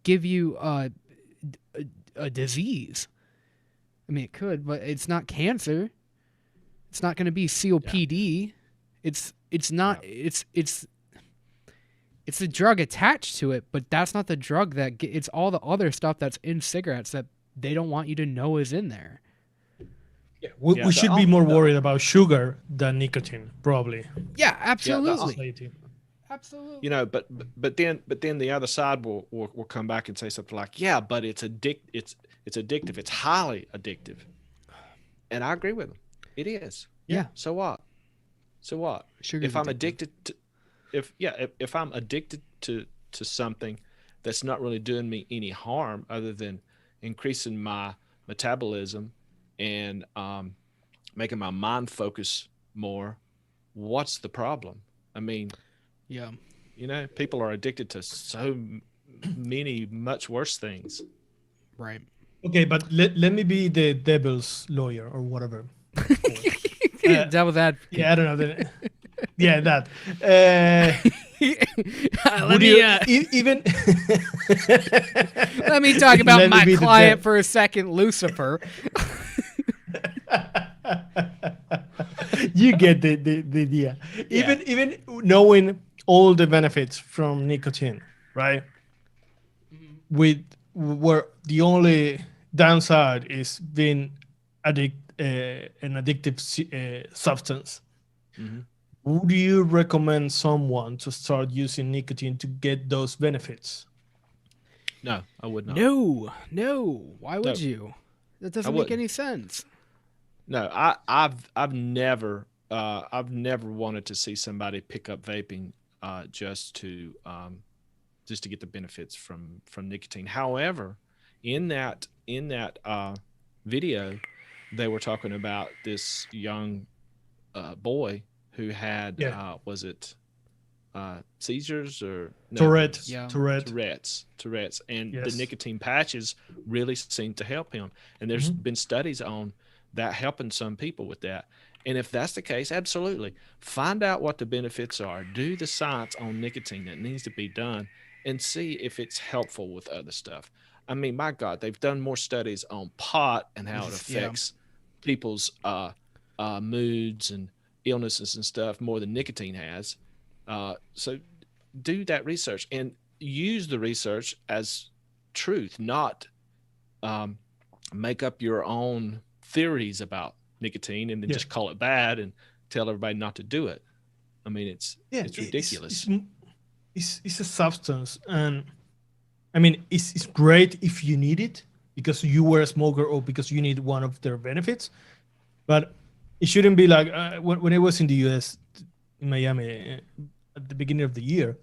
give you a disease. I mean, it could, but it's not cancer. It's not going to be COPD. It's not. It's a drug attached to it, but that's not the drug it's all the other stuff that's in cigarettes that they don't want you to know is in there. Yeah, we should be more worried about sugar than nicotine, probably. Yeah, absolutely. Society. Absolutely. But then the other side will come back and say something like, "Yeah, but it's addictive. It's highly addictive." And I agree with them. It is. Yeah. So what? Sugar's If I'm addictive. addicted to, if I'm addicted to something that's not really doing me any harm other than increasing my metabolism and making my mind focus more, what's the problem? I mean, Yeah. people are addicted to so many much worse things. Right. Okay, but let me be the devil's lawyer or whatever. Devil's advocate. Yeah, I don't know. Yeah, that. Let me Even let me talk about Let me my be the client dev- for a second, Lucifer. you get the idea. Even knowing all the benefits from nicotine, right? with where the only downside is being an addictive substance. Mm-hmm. Would you recommend someone to start using nicotine to get those benefits? No, I would not. No, no. Why would No, you? That I doesn't make wouldn't. any sense. No, I've never wanted to see somebody pick up vaping just to get the benefits from nicotine. However, in that video, they were talking about this young boy who had Yeah, was it seizures or no, it Tourette, was Yeah. Tourette. Tourette's, and the Yes. nicotine patches really seemed to help him. And there's Hmm. been studies on that helping some people with that. And if that's the case, absolutely find out what the benefits are. Do the science on nicotine that needs to be done, and see if it's helpful with other stuff. I mean, my God, they've done more studies on pot and how it Yeah. affects people's moods and illnesses and stuff more than nicotine has. So do that research and use the research as truth, not um, make up your own theories about nicotine and then Yeah, just call it bad and tell everybody not to do it. I mean, yeah. it's ridiculous. It's a substance, and I mean, it's great if you need it because you were a smoker or because you need one of their benefits. But it shouldn't be like when I was in the U.S. in Miami at the beginning of the year.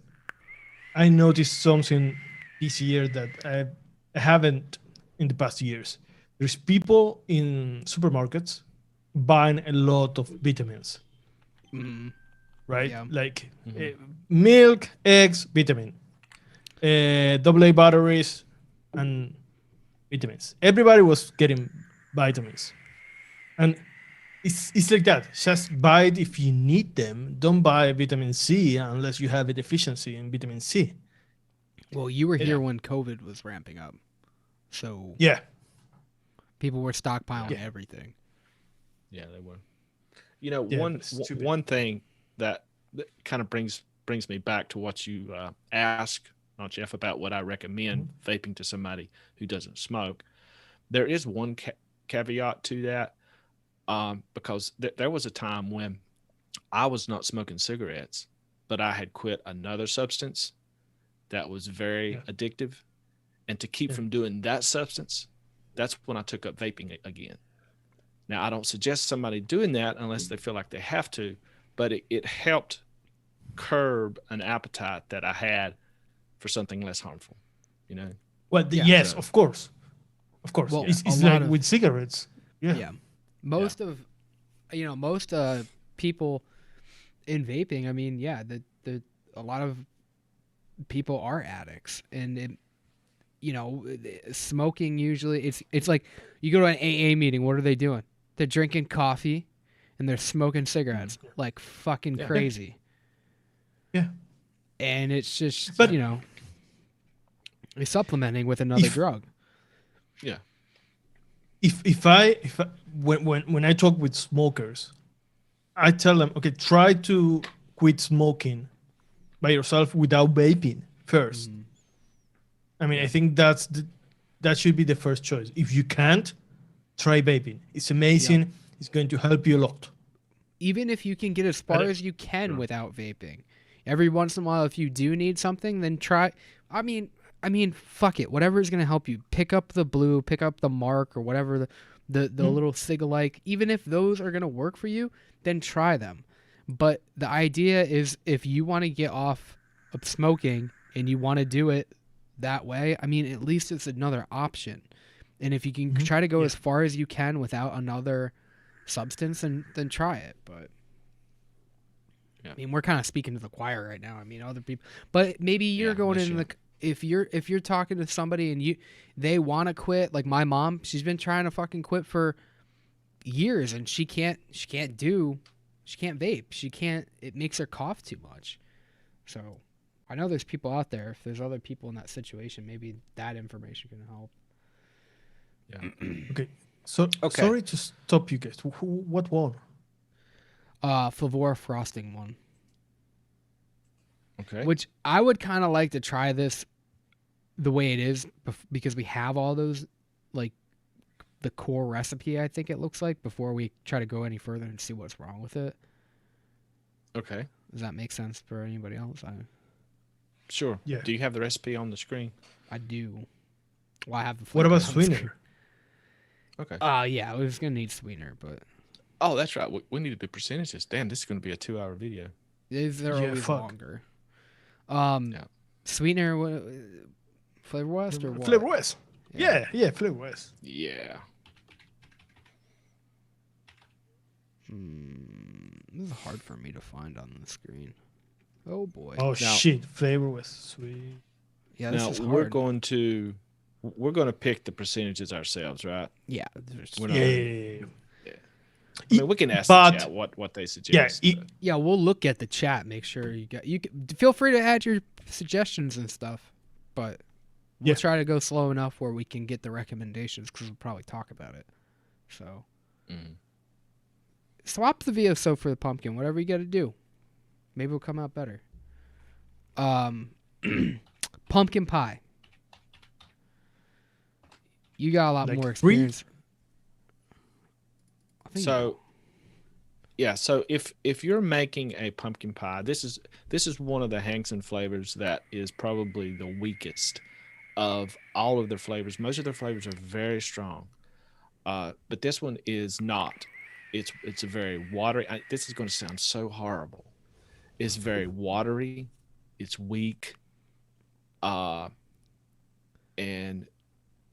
I noticed something this year that I haven't in the past years. There's people in supermarkets buying a lot of vitamins, Mm, right? yeah. Like Hmm. milk, eggs, vitamin, AA batteries, and vitamins. Everybody was getting vitamins, and it's like that. Just buy it if you need them. Don't buy vitamin C unless you have a deficiency in vitamin C. Well, you were Yeah, here when COVID was ramping up, so Yeah, people were yeah, stockpiling yeah, everything. yeah. They were. You know, yeah. But it's stupid. one thing that kind of brings me back to what you ask, not Jeff, about what I recommend Mhm. vaping to somebody who doesn't smoke. There is one caveat to that, because there was a time when I was not smoking cigarettes, but I had quit another substance that was very Yeah, addictive. And to keep yeah. from doing that substance, that's when I took up vaping again. Now, I don't suggest somebody doing that unless they feel like they have to, but it helped curb an appetite that I had for something less harmful, you know? Well, Yeah. yes, So, of course, of course. Well, yeah. a It's like lot of with cigarettes. Yeah, yeah, Yeah. most of most people in vaping. I mean, yeah, the a lot of people are addicts, and smoking usually it's like you go to an AA meeting. What are they doing? They're drinking coffee and they're smoking Mhm. cigarettes like fucking Yeah. yeah, crazy. yeah. And it's just But you're supplementing with another if drug. Yeah. if I when I talk with smokers, I tell them, okay, try to quit smoking by yourself without vaping first. Mhm. I mean, I Yeah. think that should be the first choice. If you can't, try vaping. It's Yep. amazing. It's going to help you a lot. Even if you can get as But far as you can Sure. without vaping, every once in a while, if you do need something, then try. I mean, fuck it. Whatever is gonna help you. Pick up the blue, pick up the mark, or whatever the mm, little sig-alike. Even if those are gonna work for you, then try them. But the idea is, if you want to get off of smoking and you want to do it that way, I mean, at least it's another option. And if you can mhm, try to go yeah, as far as you can without another substance, then try it. But Yeah. I mean, we're kind of speaking to the choir right now. I mean, other people, but maybe you're Yeah. going No in shit. if you're talking to somebody and they want to quit. Like my mom, she's been trying to fucking quit for years and she can't vape. She can't. It makes her cough too much. So I know there's people out there. If there's other people in that situation, maybe that information can help. Yeah. okay. So Okay. sorry to stop you guys. What one? Flavor frosting one, Okay. which I would kind of like to try this the way it is because we have all those, like the core recipe. I think it looks like before we try to go any further and see what's wrong with it. Okay. Does that make sense for anybody else? Sure. Yeah. Do you have the recipe on the screen? I do. Well, I have the. What about flavors on the screen. sweetener? Okay. Yeah, I was gonna need sweetener, but Oh, that's right. We needed the percentages. Damn, this is going to be a 2-hour video. they're Yeah, always fuck. longer. Yeah. Sweetener, Flavor West or what? Flavor West. Yeah, Flavor West. Yeah. This is hard for me to find on the screen. Oh boy. Oh shit, Flavor West, sweet. Yeah, this Now is we're hard. going to pick the percentages ourselves, right? Yeah, We're Yeah. not- I mean, we can ask But- the chat what they suggest. Yeah, but- yeah. We'll look at the chat. Make sure you can feel free to add your suggestions and stuff, but we'll Yeah. try to go slow enough where we can get the recommendations because we'll probably talk about it. So Mhm. swap the VSO for the pumpkin. Whatever you got to do, maybe it'll come out better. Pumpkin pie. You got a lot Like more 3? experience. I think So, yeah. So if you're making a pumpkin pie, this is one of the Hankson flavors that is probably the weakest of all of their flavors. Most of their flavors are very strong, but this one is not. It's a very watery. This is going to sound so horrible. It's very watery. It's weak, and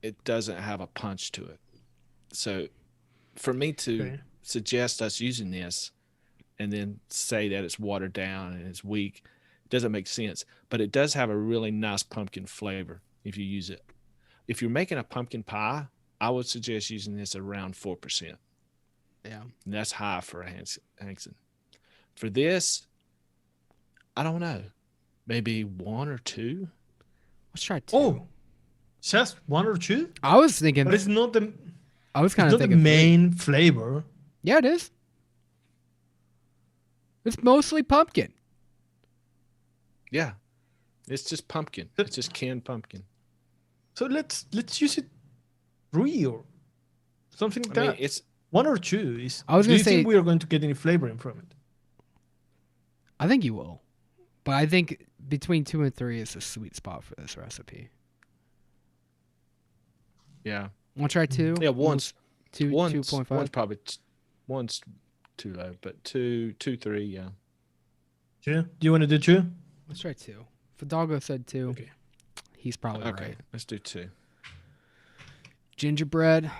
it doesn't have a punch to it. So, for me to Okay. suggest us using this and then say that it's watered down and it's weak doesn't make sense. But it does have a really nice pumpkin flavor if you use it. If you're making a pumpkin pie, I would suggest using this around 4%. yeah. And that's high for a Hankson. For this, I don't know. Maybe 1 or 2. Let's try 2. Oh, just 1 or 2? I was thinking. But it's not the I was kind not of the thinking 3. main flavor. Yeah, it is. It's mostly pumpkin. Yeah. It's just pumpkin. It's just canned pumpkin. So let's use it 3 or something like I mean, that. it's 1 or 2 is. I was do gonna you say- think we are going to get any flavoring from it? I think you will, but I think between 2 and 3 is a sweet spot for this recipe. yeah. Want to try 2? Yeah, one's 2.5. one's probably one's too low, but 2, 3, yeah. 2? Do you want to do 2? Let's try 2. Fidalgo said 2. Okay. He's probably Okay, right. let's do 2. Gingerbread.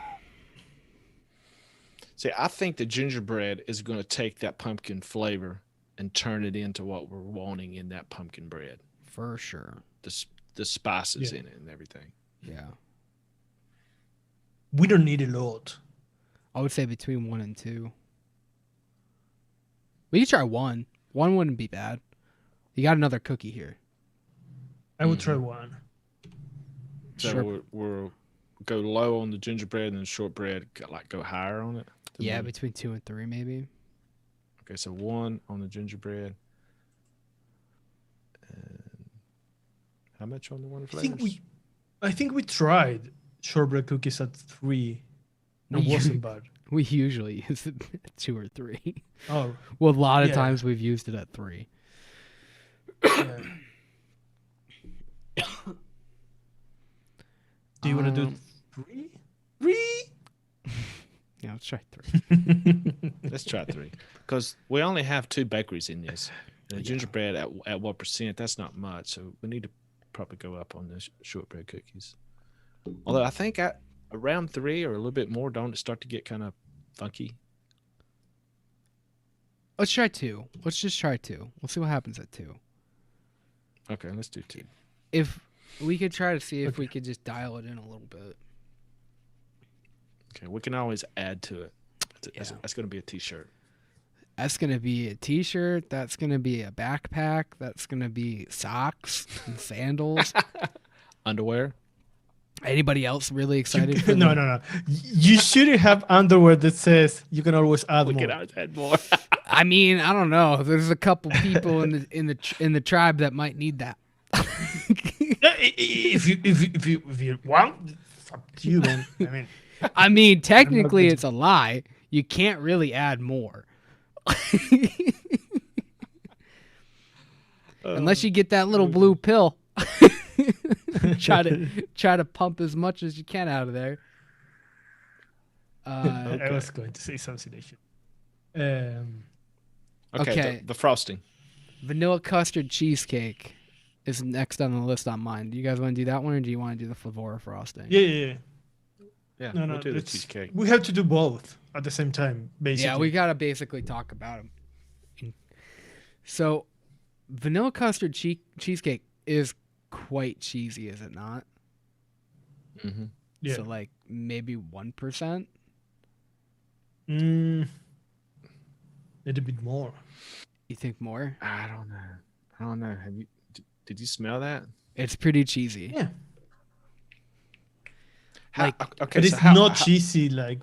See, I think the gingerbread is going to take that pumpkin flavor and turn it into what we're wanting in that pumpkin bread. For sure. The spices Yeah. in it and everything. Yeah. We don't need a lot. I would say between 1 and 2. We could try 1. 1 wouldn't be bad. You got another cookie here. I would try 1. So Sure. we'll go low on the gingerbread and then shortbread, go higher on it. Yeah, between 2 and 3 maybe. Okay, so 1 on the gingerbread. And how much on the one I flavors? think we tried shortbread cookies at 3. It We- wasn't bad. We usually use it at 2 or 3. Oh, Well, a lot of Yeah. times we've used it at 3. yeah. Do you want to do 3? 3? Yeah, let's try 3. Let's try 3 because we only have 2 bakeries in this. And the Yeah. gingerbread at what percent? That's not much, so we need to probably go up on the shortbread cookies. Although I think around 3 or a little bit more, don't it start to get kind of funky? Let's try 2. Let's just try 2. We'll see what happens at 2. Okay, let's do 2. If we could try to see if we could just dial it in a little bit. Okay, we can always add to it. Yeah. That's going to be a T-shirt. That's going to be a t-shirt. That's going to be a backpack. That's going to be socks and sandals. Underwear. Anybody else really excited for No. You shouldn't have underwear that says you can always add We more. can always add more. I mean, I don't know. There's a couple people in the tribe that might need that. If you want, it's up to you, man. I mean, I mean, technically, gonna- it's a lie. You can't really add more. Unless you get that little blue pill. try to pump as much as you can out of there. I was going to say something. I should. Okay, Okay. The frosting. Vanilla custard cheesecake is next on the list on mine. Do you guys want to do that one, or do you want to do the Flavora frosting? Yeah. Yeah, No, we'll do the it's- cheesecake. We have to do both at the same time, basically. Yeah, we gotta basically talk about them. So, vanilla custard cheesecake is quite cheesy, is it not? Mm-hmm. Yeah. So, like maybe 1%. A little bit more. You think more? I don't know. Have you? Did you smell that? It's pretty cheesy. Yeah. Like- okay, But so it's how- not how- cheesy like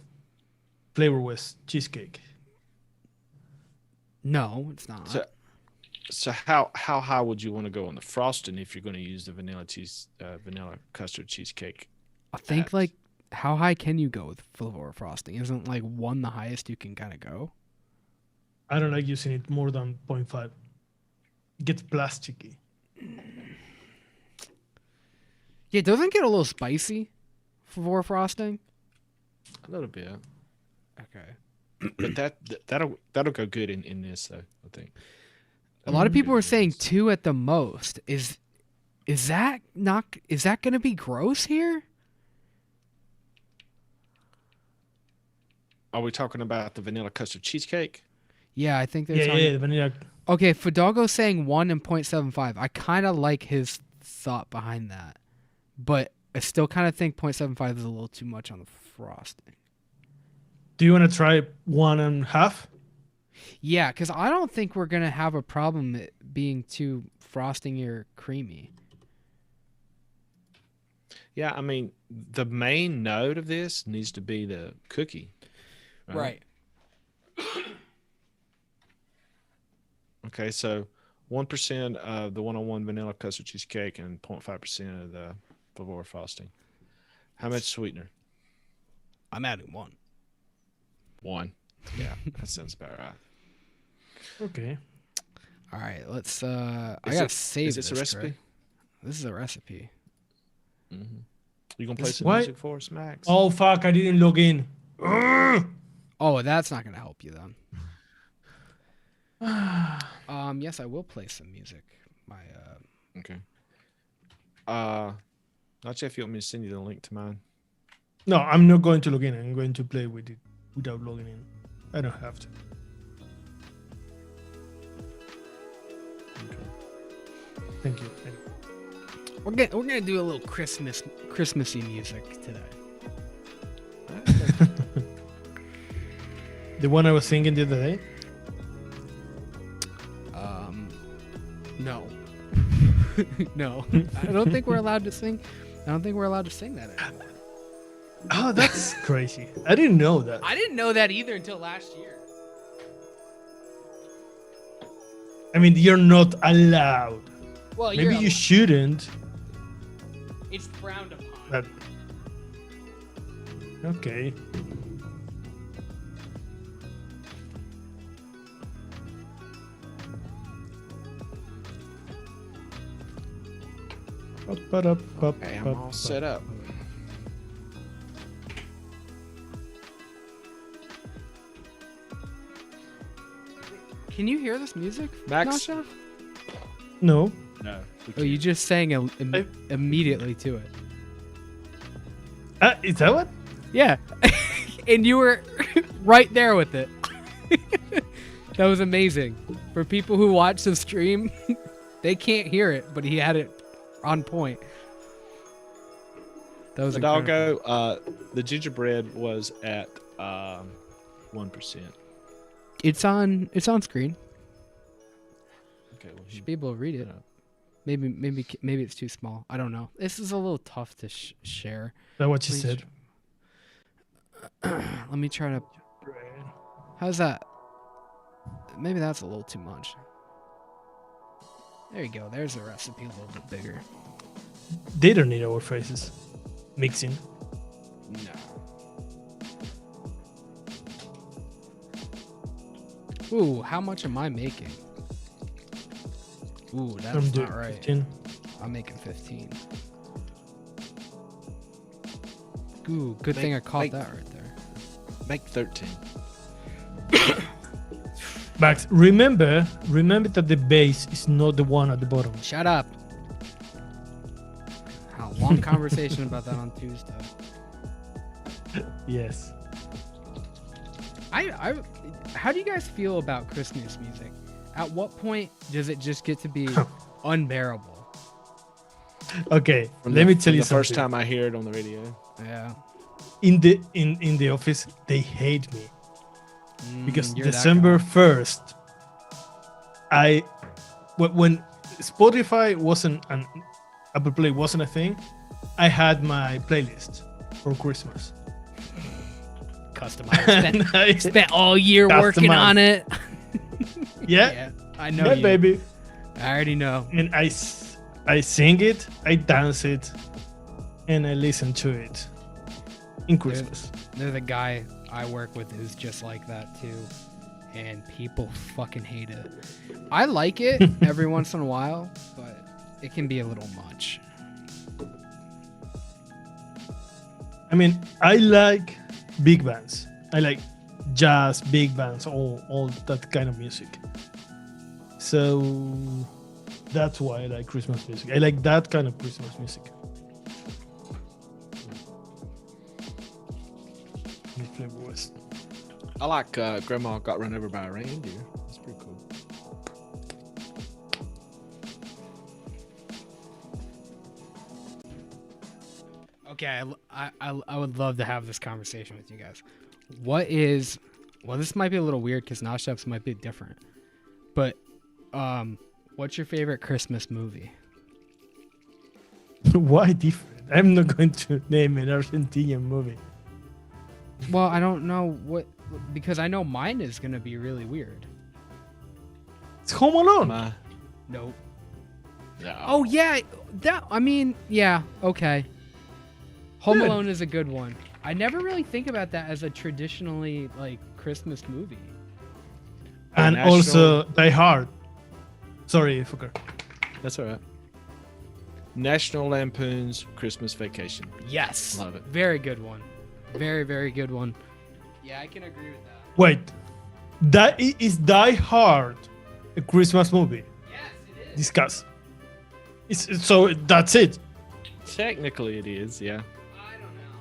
flavorless cheesecake. No, it's not. So how high would you want to go on the frosting if you're going to use the vanilla custard cheesecake? I think at- like how high can you go with Flavora frosting? Isn't like 1 the highest you can kind of go? I don't like using it more than 0.5. It gets plasticky. Yeah, doesn't it get a little spicy Flavora frosting? A little bit, Okay. but that'll go good in this though. I think. A lot of people are saying Yes. 2 at the most. Is that going to be gross here? Are we talking about the vanilla custard cheesecake? Yeah, I think they're Yeah, talking. the vanilla. Okay, Fidalgo's saying 1 and 0.75. I kind of like his thought behind that, but I still kind of think 0.75 is a little too much on the frosting. Do you want to try 1.5? Yeah, because I don't think we're gonna have a problem it being too frosting or creamy. Yeah, I mean the main note of this needs to be the cookie. Okay, so 1% of the one-on-one vanilla custard cheesecake and 0.5% of the Flavora frosting. How much sweetener? I'm adding 1. 1. Yeah, that sounds about right. Okay. All right, let's. I Is gotta it- save is this a recipe? correct? This is a recipe. Mm-hmm. You gonna play This- some what? music for us, Max? Oh, fuck. I didn't log in. Ugh! Oh, that's not gonna help you then. Yes, I will play some music. My Okay. Not sure if you want me to send you the link to mine. No, I'm not going to log in. I'm going to play with it without logging in. I don't have to. Thank you. we're gonna do a little Christmassy music today. The one I was singing the other day? No. No. I don't think we're allowed to sing. I don't think we're allowed to sing that anymore. Oh, that's crazy. I didn't know that. I didn't know that either until last year. I mean, you're not allowed. Well, Maybe you shouldn't. It's frowned upon. But okay. Okay, I'm all set up. Can you hear this music, Max? Nasha? No. No. Oh, you just sang immediately to it. Is that what? Yeah. And you were right there with it. That was amazing. For people who watch the stream, they can't hear it, but he had it on point. That was The incredible. doggo, the gingerbread was at 1%. It's on screen. Okay, well, Should be able to read it. Maybe it's too small. I don't know. This is a little tough to share. Is that what you Please. said? Let me try to. How's that? Maybe that's a little too much. There you go. There's the recipe a little bit bigger. They don't need our faces mixing. No. Ooh, how much am I making? Ooh, that's I'm not doing right. 15. I'm making 15. Ooh, good thing I caught that right there. Make 13. Max, remember that the base is not the one at the bottom. Shut up. How long conversation about that on Tuesday. Yes. How do you guys feel about Christmas music? At what point does it just get to be unbearable? Okay, let me tell you the something. first time I hear it on the radio. Yeah. In the office, they hate me because You're that December guy. 1st, when Spotify wasn't an Apple Play wasn't a thing, I had my playlist for Christmas. Customized. And I Spent all year working Customized. on it. yeah, I know yeah, you. baby. I already know. And I sing it, I dance it, and I listen to it in Christmas. There's a guy I work with who's just like that too, and people fucking hate it. I like it every once in a while, but it can be a little much. I mean, I like big bands. I like jazz, big bands, all that kind of music. So that's why I like Christmas music. I like that kind of Christmas music. I like Grandma Got Run Over by a Reindeer. That's pretty cool. Okay, I would love to have this conversation with you guys. Well, this might be a little weird because Noshev's might be different, but what's your favorite Christmas movie? Why different? I'm not going to name an Argentinian movie. Well, I don't know because I know mine is gonna be really weird. It's Home Alone. Nope. No. Oh yeah, yeah, okay. Home Good. Alone is a good one. I never really think about that as a traditionally like Christmas movie. And National- also Die Hard. Sorry, fucker. That's all right. National Lampoon's Christmas Vacation. Yes. Love it. Very good one. Very, very good one. Yeah, I can agree with that. Wait, is Die Hard a Christmas movie? Yes, it is. Discuss. So that's it. Technically, it is. Yeah. I don't know.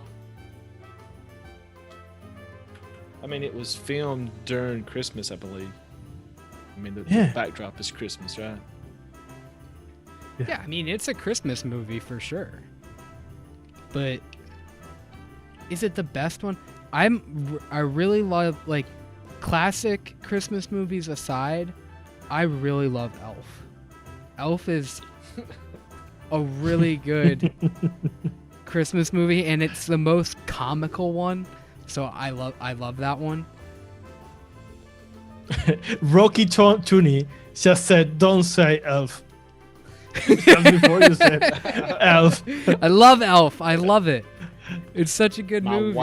I mean, it was filmed during Christmas, I believe. I mean, the Yeah. backdrop is Christmas, right? Yeah, I mean, it's a Christmas movie for sure. But is it the best one? I really love, like, classic Christmas movies aside, I really love Elf. Elf is a really good Christmas movie, and it's the most comical one. So I love that one. Rocky Tooney just said, "Don't say elf." Just before you said elf. I love Elf. I love it. It's such a good movie.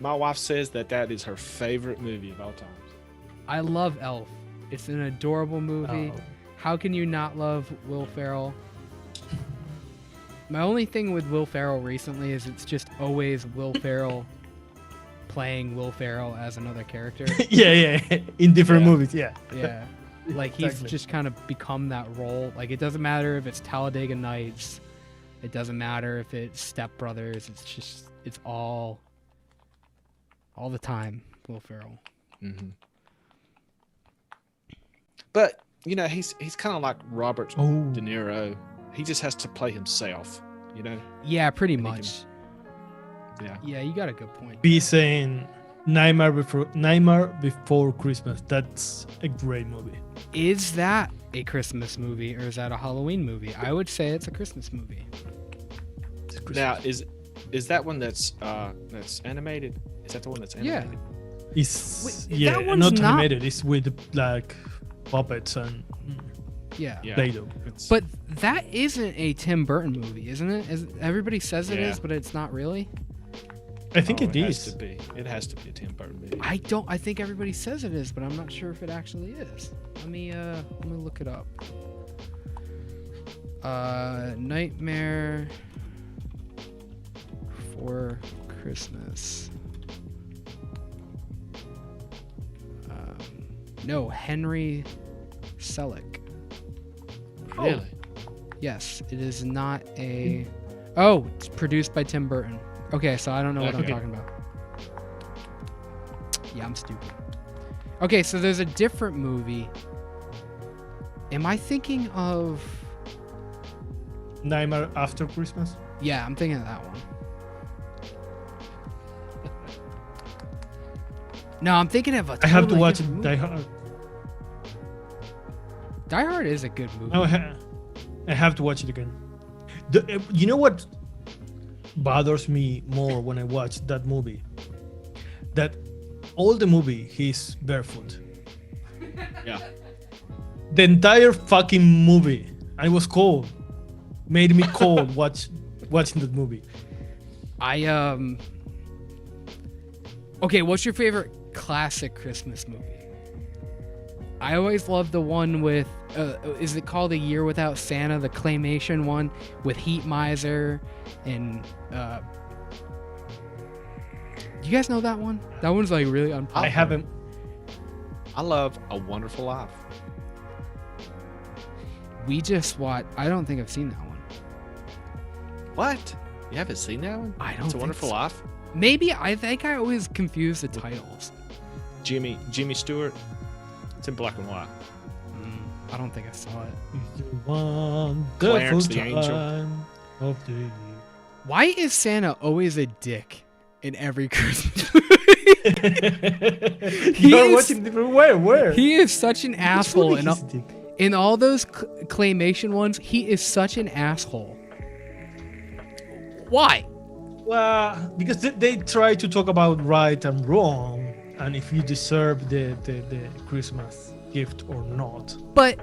My wife says that is her favorite movie of all time. I love Elf. It's an adorable movie. Oh. How can you not love Will Ferrell? My only thing with Will Ferrell recently is it's just always Will Ferrell playing Will Ferrell as another character. yeah, in different Yeah. movies, yeah. Yeah. Like he's Exactly. just kind of become that role. Like it doesn't matter if it's Talladega Nights. It doesn't matter if it's Step Brothers. It's all the time Will Ferrell. Mm-hmm. But you know, he's kind of like Robert Oh. De Niro. He just has to play himself. You know. Yeah, pretty And he much. Yeah. Yeah, you got a good point. Be saying Nightmare Before Christmas. That's a great movie. Is that a Christmas movie or is that a Halloween movie? I would say it's a Christmas movie. It's a Christmas. Now, is that one that's animated? Is that the one that's Yeah. animated? It's Wait, yeah, that one's not not- animated. It's with like puppets and Yeah. Yeah. Play-Doh. It's, But that isn't a Tim Burton movie, isn't it? Everybody says it Yeah. is, but it's not really. I think it has is. to be. It has to be a Tim Burton movie. I think everybody says it is, but I'm not sure if it actually is. Let me look it up. Nightmare for Christmas. No, Henry Selick. Really? Yes, it is not a. Oh, it's produced by Tim Burton. Okay, so I don't know what I'm Okay. talking about. Yeah, I'm stupid. Okay, so there's a different movie. Am I thinking of? Nightmare After Christmas. Yeah, I'm thinking of that one. No, I'm thinking of a. I have to totally watch different Die movie. Hard. Die Hard is a good movie. No, I have to watch it again. You know what bothers me more when I watch that movie? That all the movie he's barefoot. Yeah. The entire fucking movie. I was cold. Made me cold watching that movie. Okay, what's your favorite classic Christmas movie? I always love the one with is it called A Year Without Santa, the claymation one with Heat Miser and you guys know that one? That one's like really unpopular. I haven't. I love A Wonderful Life. We just watched. I don't think I've seen that one. What? You haven't seen that one? I don't It's A think Wonderful so. Life. Maybe I think I always confuse the titles. Jimmy Stewart. It's in black and white. I don't think I saw it. It's the wonderful Clarence the Angel. time of the year. Why is Santa always a dick in every Christmas? You're is- watching different. Where? He is such an asshole, Which and one is it? in all those claymation ones, he is such an asshole. Why? Well, because they try to talk about right and wrong, and if you deserve the Christmas gift or not. But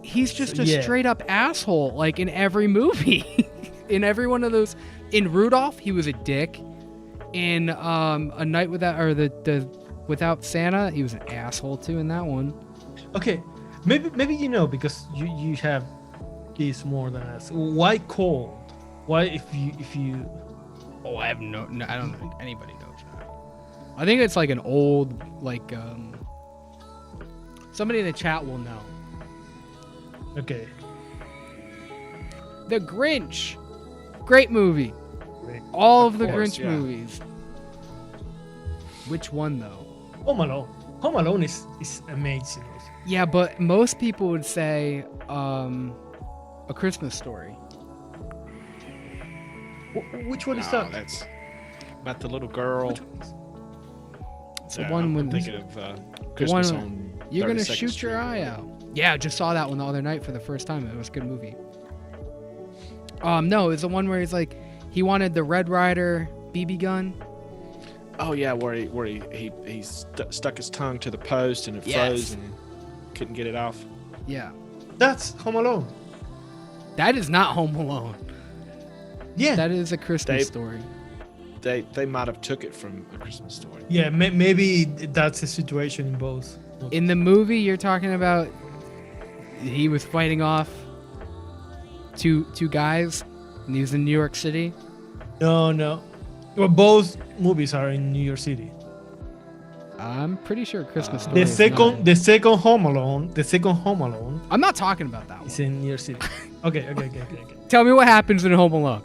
he's just a Yeah. straight up asshole, like in every movie. In every one of those. In Rudolph, he was a dick. In A Night Without, or the Without Santa, he was an asshole too in that one. Okay, maybe you know because you have kids more than us. Why cold? Why if you Oh, I have no I don't think anybody knows that. I think it's like an old, like, somebody in the chat will know. okay? The Grinch. Great movie. All of the course, Grinch yeah. movies. Which one, though? Home Alone. Home Alone is amazing. Yeah, but most people would say A Christmas Story. Which one is No, that? that's about the little girl. It's the one I'm when thinking of Christmas one- on you're gonna 32nd shoot Street. your eye out. Yeah, I just saw that one the other night for the first time. It was a good movie. No, it's the one where he's like, he wanted the Red Ryder BB gun. Oh yeah, where he stuck his tongue to the post and it Yes. froze and couldn't get it off. Yeah, That's Home Alone. that is not Home Alone. Yeah. That is A Christmas They- Story. They might have took it from A Christmas Story. Yeah, maybe that's a situation in both. In the movie you're talking about, he was fighting off two guys, and he was in New York City. No. Well, both movies are in New York City. I'm pretty sure Christmas Story. The is second, not. the second Home Alone I'm not talking about that is one. in New York City. Okay. Tell me what happens in Home Alone.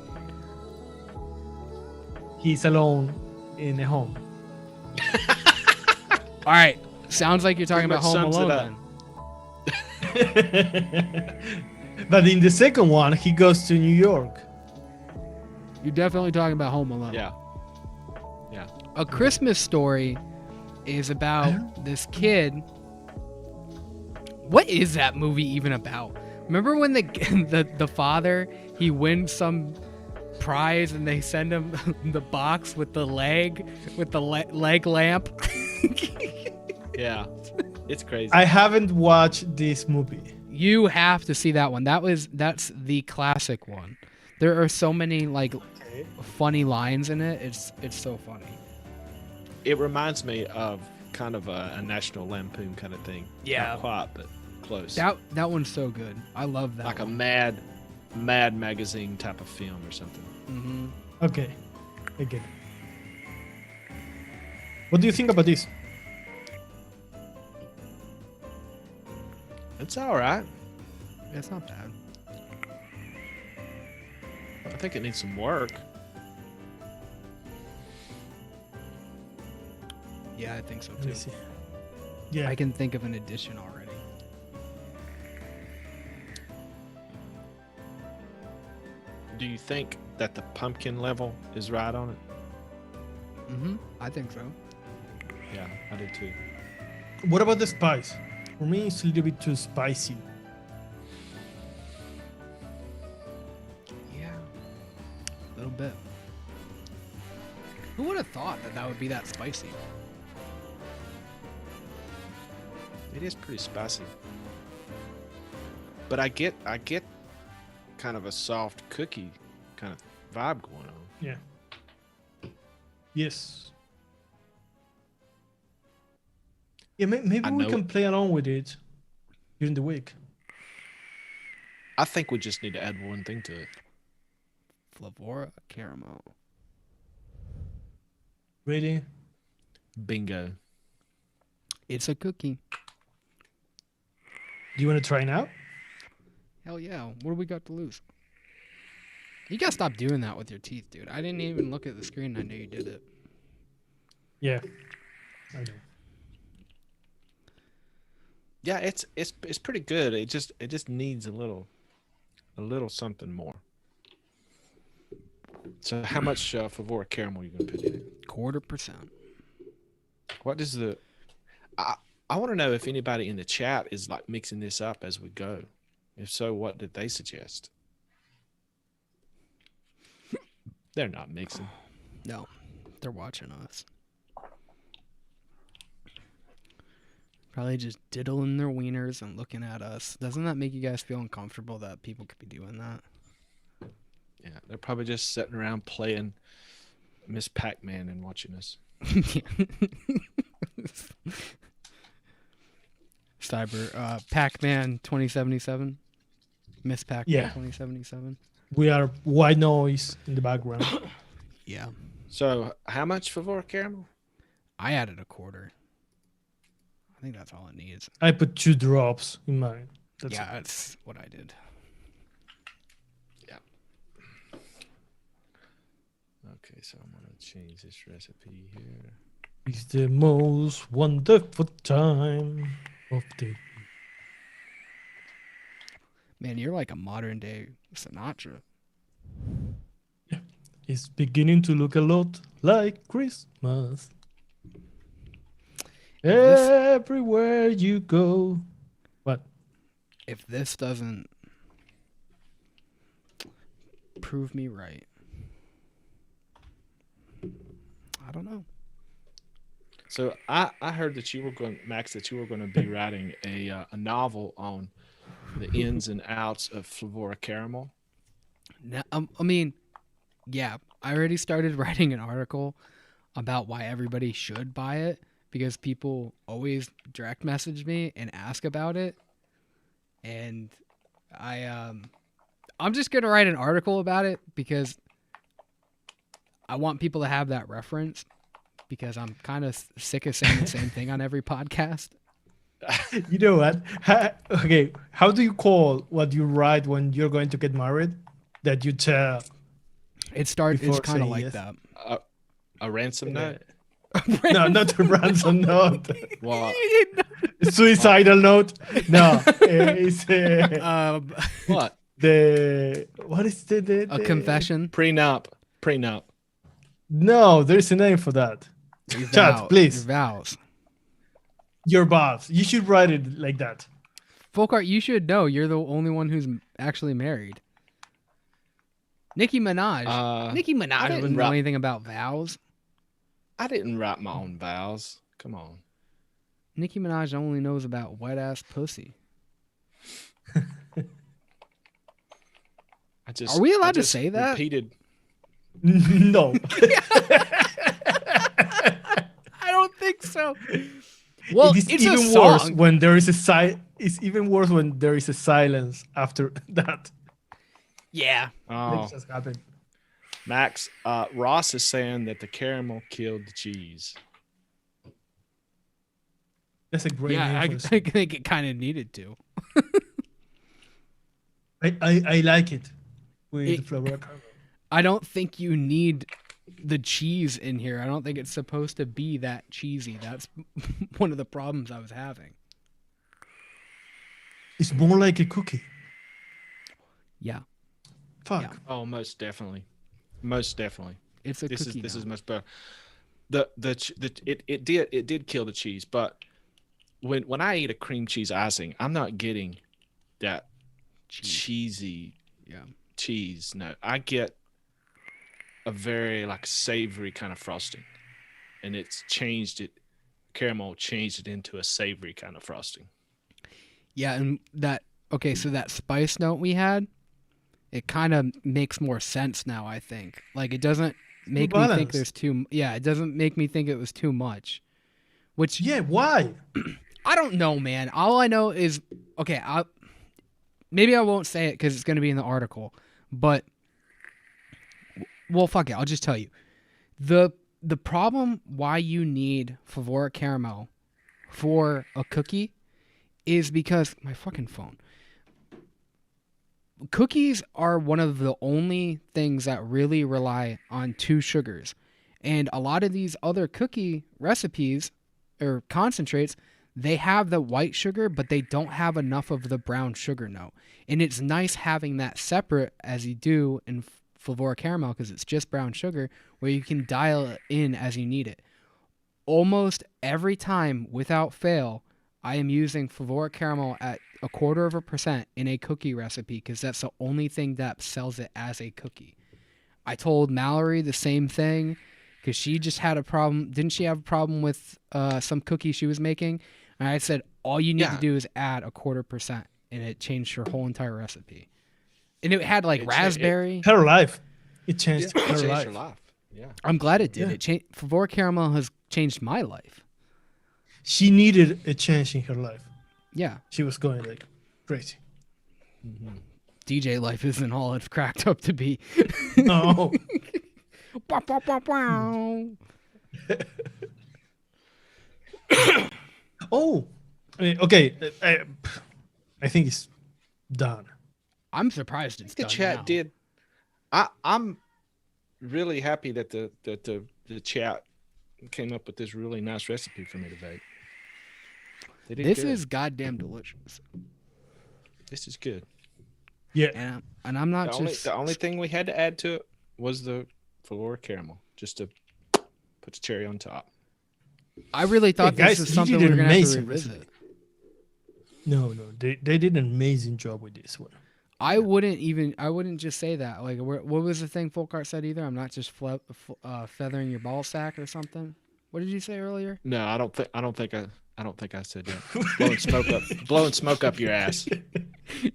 He's alone in a home. All right, sounds like you're talking Pretty about Home much Alone sums then. But in the second one, he goes to New York. You're definitely talking about Home Alone. Yeah. A Christmas Story is about this kid. What is that movie even about? Remember when the father, he wins some prize and they send him the box with the leg lamp? Yeah. It's crazy. I haven't watched this movie. You have to see that one. That's the classic one. There are so many like Okay. funny lines in it. It's so funny. It reminds me of kind of a National Lampoon kind of thing. Yeah. Not quite, but close. That one's so good. I love that. Like a one. Mad magazine type of film or something. Mhm. Okay. I get it. What do you think about this? It's all right. It's not bad. I think it needs some work. Yeah, I think so Let me too. see. Yeah. I can think of an addition already. Do you think that the pumpkin level is right on it? Mhm. I think so. Yeah, I did too. What about the spice? For me, it's a little bit too spicy. Yeah. A little bit. Who would have thought that would be that spicy? It is pretty spicy. But I get kind of a soft cookie kind of vibe going on. Yeah. Yes. Yeah, maybe I we know can it. play along with it during the week. I think we just need to add one thing to it. Flavora caramel. Ready? Bingo. It's a cookie. Do you want to try now? Hell yeah. What do we got to lose? You gotta stop doing that with your teeth, dude. I didn't even look at the screen. I knew you did it. Yeah. I know. Yeah, it's pretty good. It just needs a little something more. So how much Favora caramel are you gonna put in it? 1/4%. What does the I want to know if anybody in the chat is like mixing this up as we go. If so, what did they suggest? They're not mixing. No, they're watching us. Probably just diddling their wieners and looking at us. Doesn't that make you guys feel uncomfortable that people could be doing that? Yeah, they're probably just sitting around playing Miss Pac-Man and watching us. Cyber Pac-Man 2077. Miss Pac-Man Yeah. 2077. We are white noise in the background. Yeah. So how much Favora caramel? I added 1/4. I think that's all it needs. I put 2 drops in mine. That's yeah, it. that's what I did. Yeah. Okay, so I'm gonna change this recipe here. It's the most wonderful time of the. Man, you're like a modern day Sinatra. It's beginning to look a lot like Christmas. this- Everywhere you go. What? If this doesn't prove me right, I don't know. So I heard that you were going, Max, that you were going to be writing a novel on the ins and outs of Favora caramel. No, I mean, yeah, I already started writing an article about why everybody should buy it because people always direct message me and ask about it, and I'm just gonna write an article about it because I want people to have that reference because I'm kind of sick of saying the same thing on every podcast. You know what? Okay, how do you call what you write when you're going to get married? That you tell. It's Before kind of saying like yes. that. A ransom note. No, not a ransom note. Well, Suicidal note. No, it's what? the what is A confession. Prenup. No, there's a name for that. Your Chat, vow- please. Your vows. Your vows. You should write it like that. Folkart, you should know. You're the only one who's actually married. Nicki Minaj. Nicki Minaj I didn't didn't know write- anything about vows. I didn't write my own vows. Come on. Nicki Minaj only knows about wet ass pussy. just Are we allowed I to just say that? repeated. No. I don't think so. Well, It is it's even a worse song. when there is a It's even worse when there is a silence after that. Yeah. Like Oh, just happened. Max, Ross is saying that the caramel killed the cheese. That's a great Yeah, name I for a song. think it kind of needed to. I like it with It- the flavor of caramel. I don't think you need the cheese in here. I don't think it's supposed to be that cheesy. That's one of the problems I was having. It's more like a cookie. Yeah, Fuck. Yeah. Oh, most definitely, most definitely. it's a This cookie is now. much better. It did kill the cheese, but when I eat a cream cheese icing, I'm not getting that Cheese. cheesy Yeah. cheese. No, I get a very like savory kind of frosting, and it's changed it. Caramel changed it into a savory kind of frosting. Yeah, and so that spice note we had, it kind of makes more sense now, I think. Like it doesn't make me think balanced. it doesn't make me think it was too much. Which Yeah, why? I don't know, man. All I know is okay, maybe I won't say it cuz it's going to be in the article, but well, fuck it. I'll just tell you. The problem why you need Favora caramel for a cookie is because my fucking phone. Cookies are one of the only things that really rely on two sugars. And a lot of these other cookie recipes or concentrates, they have the white sugar, but they don't have enough of the brown sugar note. And it's nice having that separate as you do in Favora caramel because it's just brown sugar where you can dial it in as you need it. Almost every time, without fail, I am using Favora caramel at 0.25% in a cookie recipe because that's the only thing that sells it as a cookie. I told Mallory the same thing because she just had a problem. Didn't she have a problem with some cookie she was making? And I said, all you need to do is add 0.25%, and it changed her whole entire recipe. And it had like raspberry. Her life. It changed It her changed life. her life. Yeah. I'm glad it did. Yeah. It changed. Favora caramel has changed my life. She needed a change in her life. Yeah. She was going like crazy. DJ life isn't all it's cracked up to be. No. Bow, bow, bow, bow. Oh. Okay. I think it's done. I'm surprised it's The done chat now. did. I'm really happy that the chat came up with this really nice recipe for me to bake. They did This good. is goddamn delicious. This is good. Yeah. And I'm not The only thing we had to add to it was the Favora caramel, just to put the cherry on top. I really thought Hey, guys, this is you something did we an were gonna have to amazing revisit. recipe. No. They did an amazing job with this one. I wouldn't just say that. Like, what was the thing Folkart said either? I'm not just feathering your ball sack or something. What did you say earlier? No, I don't think I said that. Blowing smoke up your ass.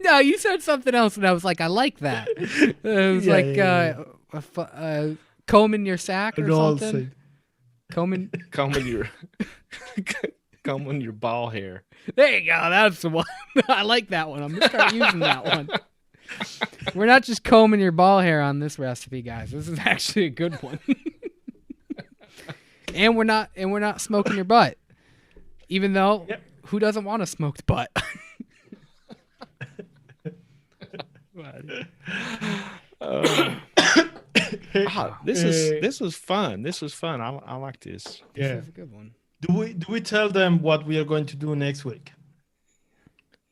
No, you said something else, and I was like, I like that. It was combing your sack or something. Combing. Combing your ball hair. There you go. That's the one. I like that one. I'm gonna start using that one. We're not just combing your ball hair on this recipe, guys. This is actually a good one. and we're not smoking your butt. Even though who doesn't want a smoked butt? This was fun. This was fun. I like this. Yeah. This is a good one. Do we tell them what we are going to do next week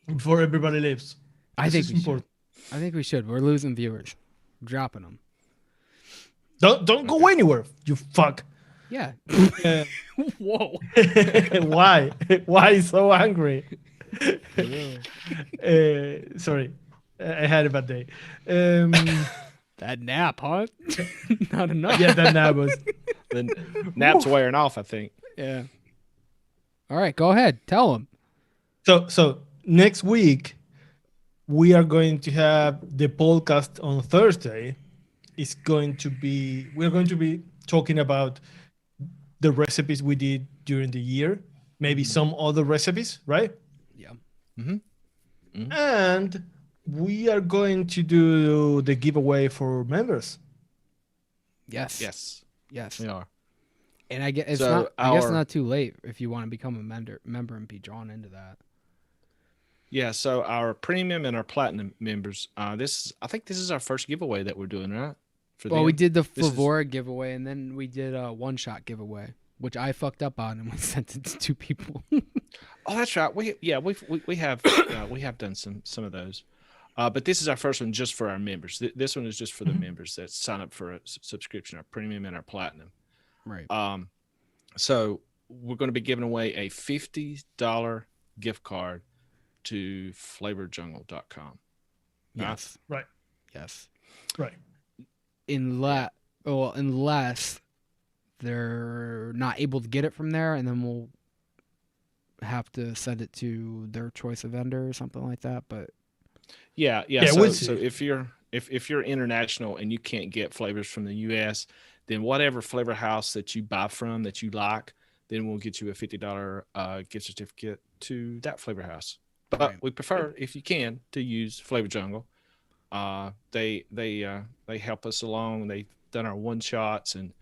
before everybody leaves? I think This is we should. important. I think we should. We're losing viewers. Dropping them. Don't go anywhere, you fuck. Yeah. Uh, Whoa. Why? Why so angry? Sorry, I had a bad day. That nap, huh? Not enough. Yeah, that was. The nap's wearing off, I think. Yeah. All right, go ahead. Tell them. So next week we are going to have the podcast on Thursday. We're going to be talking about the recipes we did during the year, maybe some other recipes, right? Yeah. And we are going to do the giveaway for members. Yes. Yes, Yes. we are. And I get it's So not. I guess our- not too late if you want to become a member and be drawn into that. Yeah, so our premium and our platinum members, I think this is our first giveaway that we're doing, right? For Well, we them? did the This is- Favora giveaway, and then we did a one-shot giveaway, which I fucked up on, and we sent it to 2 people. Oh, that's right. We have we have done some of those, but this is our first one just for our members. This one is just for the members that sign up for a subscription, our premium and our platinum. Right. So we're going to be giving away a $50 gift card to flavorjungle.com. Yes. Right. Yes. Right. Unless they're not able to get it from there, and then we'll have to send it to their choice of vendor or something like that. But Yeah. we'll So see. if you're international and you can't get flavors from the US, then whatever flavor house that you buy from that you like, then we'll get you a $50 gift certificate to that flavor house. But Right. we prefer, if you can, to use Flavor Jungle. They help us along. They've done our one shots, and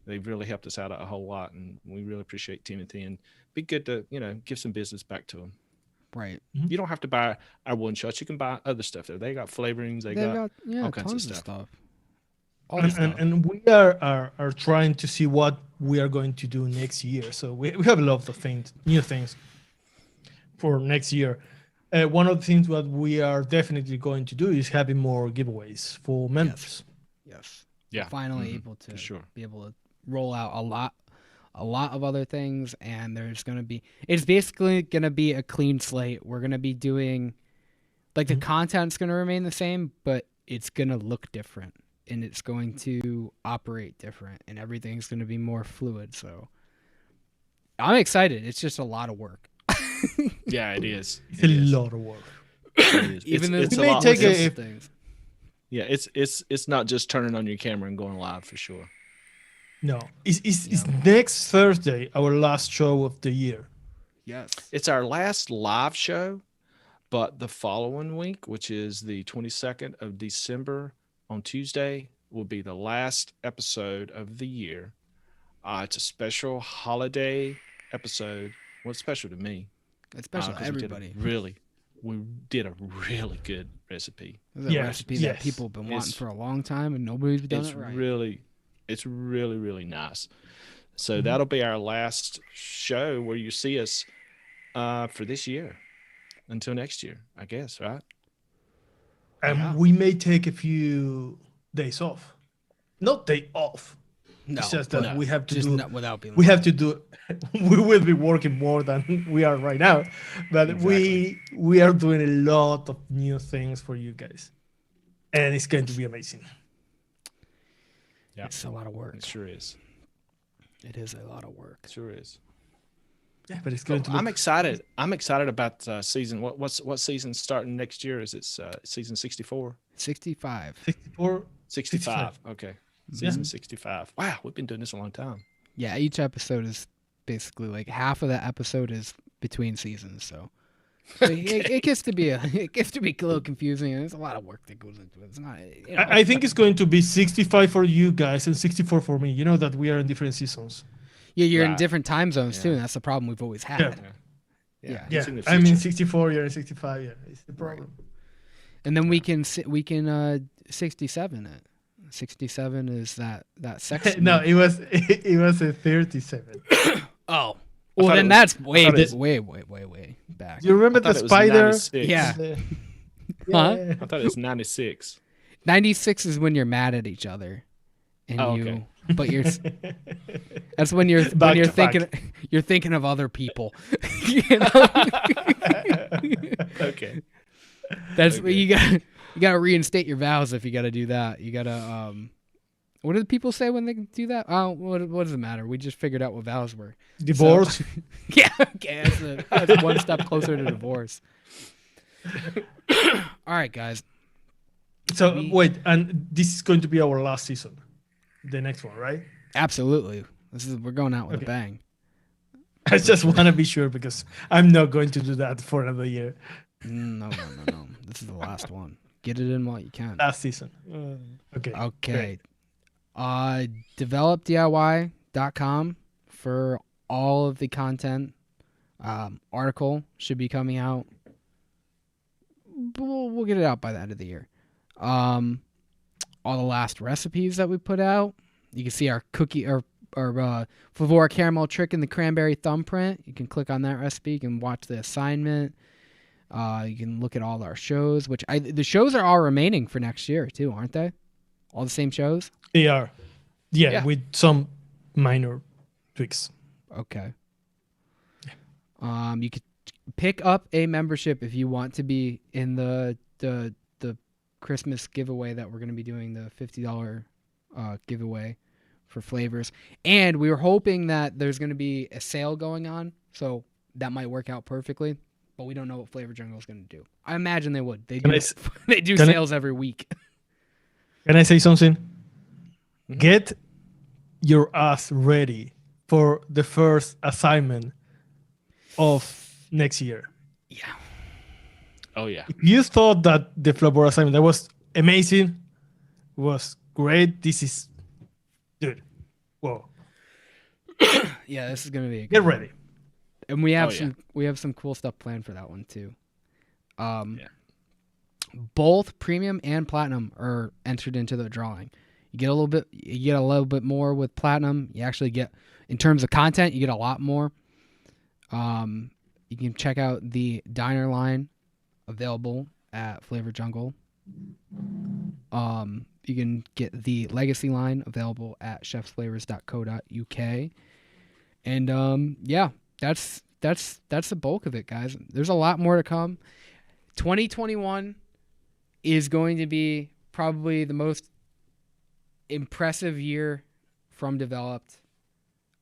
they've really helped us out a whole lot. And we really appreciate Timothy. And be good to give some business back to them. right, You don't have to buy our one shots. You can buy other stuff there. They got flavorings. They've got all kinds of tons stuff. All the stuff. And we are trying to see what we are going to do next year. So we have a lot of things, new things for next year. One of the things that we are definitely going to do is having more giveaways for members. Yes. Yeah. We're finally Mhm, able to for sure. be able to roll out a lot of other things, and there's going to be, it's basically going to be a clean slate. We're going to be doing, like, the content's going to remain the same, but it's going to look different, and it's going to operate different, and everything's going to be more fluid. So I'm excited. It's just a lot of work. Yeah, it is. It's a lot of work. It is. Even it's the We may a lot. take simple a- things. Yeah, it's not just turning on your camera and going live for sure. No, it's next Thursday, our last show of the year. Yes. It's our last live show, but the following week, which is the 22nd of December on Tuesday, will be the last episode of the year. It's a special holiday episode. Well, it's special to me. It's special to 'cause everybody. We did a really good recipe. It's a Yes, recipe that yes. people have been wanting It's- for a long time, and nobody's done It's it right. it's really nice. So Mhm. that'll be our last show where you see us for this year until next year, I guess, right? And Yeah. we may take a few days off. Not day off. No, It's just that no, we have to just do. not without being. We have to do. We will be working more than we are right now, but we are doing a lot of new things for you guys, and it's going to be amazing. Yeah, It's a lot of work. it sure is. It is a lot of work. It sure is. Yeah, but it's going to. I'm Look, excited. I'm excited about season. What season's starting next year? Is it season 64? 65. 64. 65. Okay. Season 65. Wow, we've been doing this a long time. Yeah, each episode is basically like half of the episode is between seasons, so it gets to be a little confusing, and there's a lot of work that goes into it. It's not. I think it's going to be 65 for you guys and 64 for me. You know that we are in different seasons. Yeah, you're in Right. different time zones too, Yeah. and that's the problem we've always had. Yeah. Yeah. Yeah, It's in the I'm in future. 64. You're in 65. Yeah, it's the problem. And then we can 67 it. 67 is that sex. No, it was a 37. Oh. I Well, thought then it was- that's I way, thought it way back. Do you remember I the thought it was spider? 96. Yeah. Yeah. Huh? I thought it was 96. 96 is when you're mad at each other, and Oh, you. okay. But you're. That's when you're Back to thinking. You're thinking of other people. You know? Okay. That's Okay. what you got. You got to reinstate your vows if you got to do that. You got to. What do the people say when they do that? Oh, what does it matter? We just figured out what vows were. Divorce. Yeah, okay, that's one step closer to divorce. All right, guys. So wait, and this is going to be our last season, the next one, right? Absolutely. We're going out with Okay. a bang. I just want to be sure because I'm not going to do that for another year. No. This is the last one. Get it in while you can. Last season. Okay. Okay. Developdiy.com for all of the content. Article should be coming out. We'll get it out by the end of the year. All the last recipes that we put out. You can see our cookie or Flavora caramel trick in the cranberry thumbprint. You can click on that recipe. You can watch the assignment. You can look at all our shows, which the shows are all remaining for next year too, aren't they? All the same shows? They are. Yeah, Yeah. with some minor tweaks. Okay. You could pick up a membership if you want to be in the Christmas giveaway that we're going to be doing, the $50 giveaway for flavors. And we were hoping that there's going to be a sale going on, so that might work out perfectly. But we don't know what Flavor Jungle is going to do. I imagine they would. They do. They do sales every week. Can I say something? Mm-hmm. Get your ass ready for the first assignment of next year. Yeah. Oh yeah. If you thought that the Flabor assignment that was amazing, was great, this is, dude, whoa. Yeah, this is going to be a good Get one. ready. And we have some cool stuff planned for that one too. Both premium and platinum are entered into the drawing. You get a little bit more with platinum. You actually get, in terms of content, you get a lot more. You can check out the diner line available at Flavor Jungle. You can get the legacy line available at chefsflavors.co.uk. And yeah, that's the bulk of it, guys. There's a lot more to come. 2021 is going to be probably the most impressive year from Developed.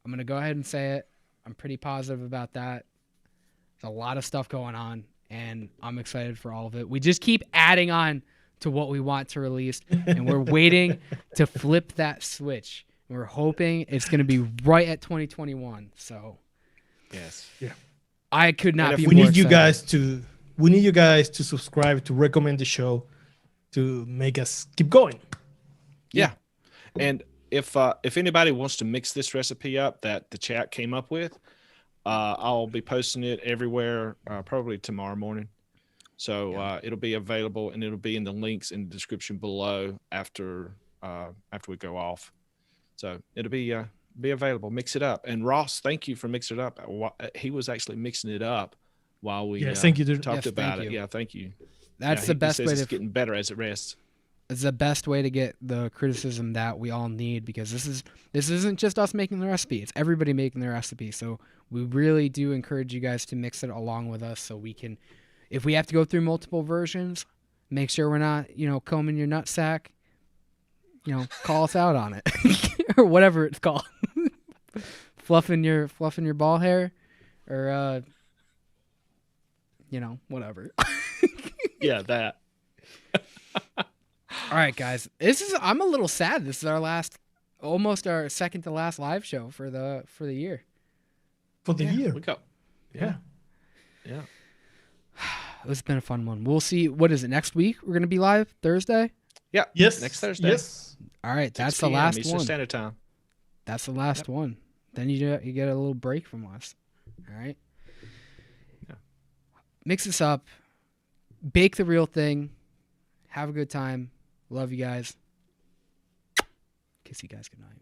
I'm going to go ahead and say it. I'm pretty positive about that. There's a lot of stuff going on, and I'm excited for all of it. We just keep adding on to what we want to release, and we're waiting to flip that switch. We're hoping it's going to be right at 2021. So, Yes. Yeah. I could not be We more need you excited. guys to subscribe, to recommend the show, to make us keep going. Yeah. And if anybody wants to mix this recipe up that the chat came up with, I'll be posting it everywhere probably tomorrow morning. So it'll be available, and it'll be in the links in the description below after we go off. So it'll be available. Mix it up. And Ross, thank you for mixing it up. He was actually mixing it up while we thank you, dude. talked Yes, about thank it. you. Yeah, thank you. That's the best way it's to. getting better as it rests. It's the best way to get the criticism that we all need, because this isn't just us making the recipe. It's everybody making the recipe. So we really do encourage you guys to mix it along with us, so we can, if we have to go through multiple versions, make sure we're not, combing your nutsack. Call us out on it or whatever it's called. fluffing your ball hair, or whatever. Yeah, that. All right, guys. I'm a little sad. This is almost our second to last live show for the year. For the year. We go. Yeah. Yeah. It's been a fun one. We'll see. What is it, next week? We're going to be live Thursday? Yeah. Yes. Next Thursday. Yes. All right. 6 That's the p.m. last Eastern one. Standard Time. That's the last one. Then you get a little break from us. All right. Yeah. Mix this up. Bake the real thing. Have a good time. Love you guys. Kiss you guys goodnight.